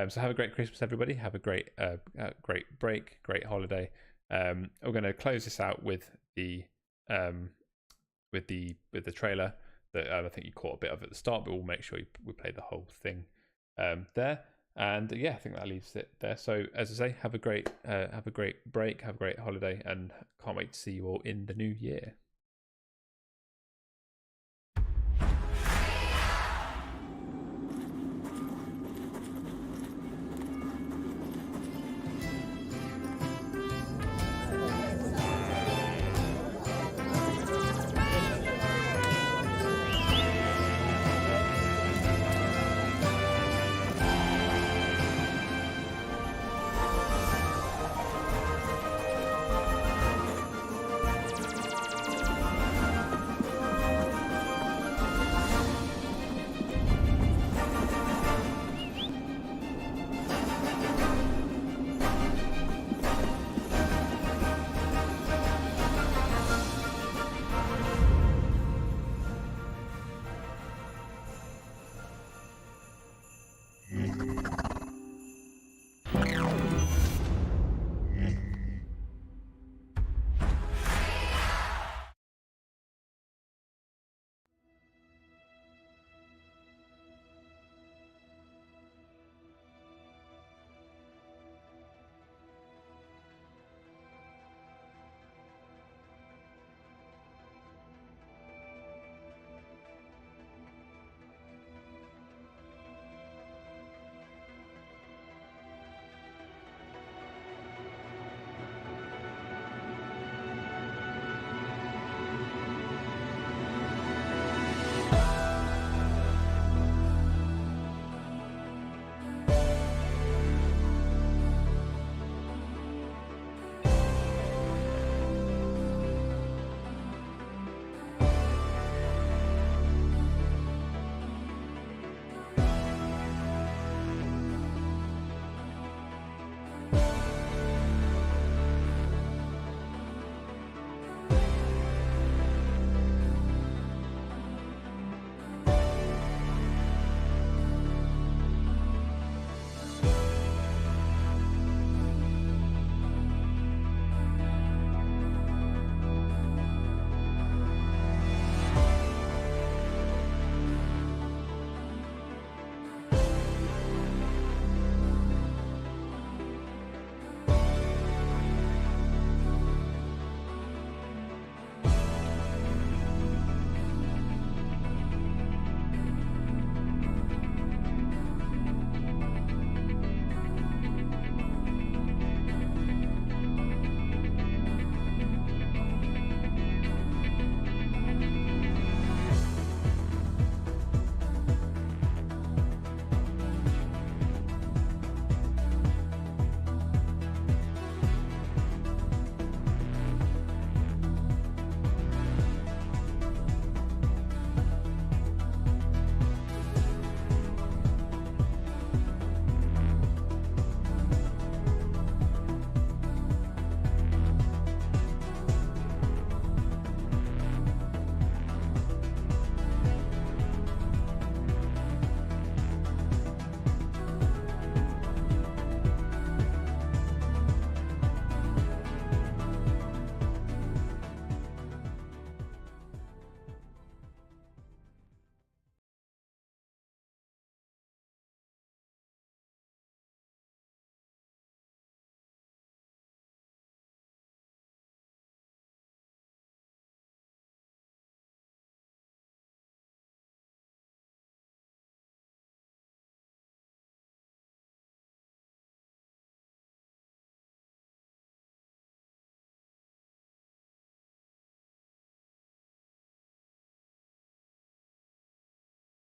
So have a great Christmas, everybody. Have a great break, great holiday. We're going to close this out with the trailer that I think you caught a bit of at the start, but we'll make sure we play the whole thing there. And yeah, I think that leaves it there. So as I say, have a great break, have a great holiday, and can't wait to see you all in the new year.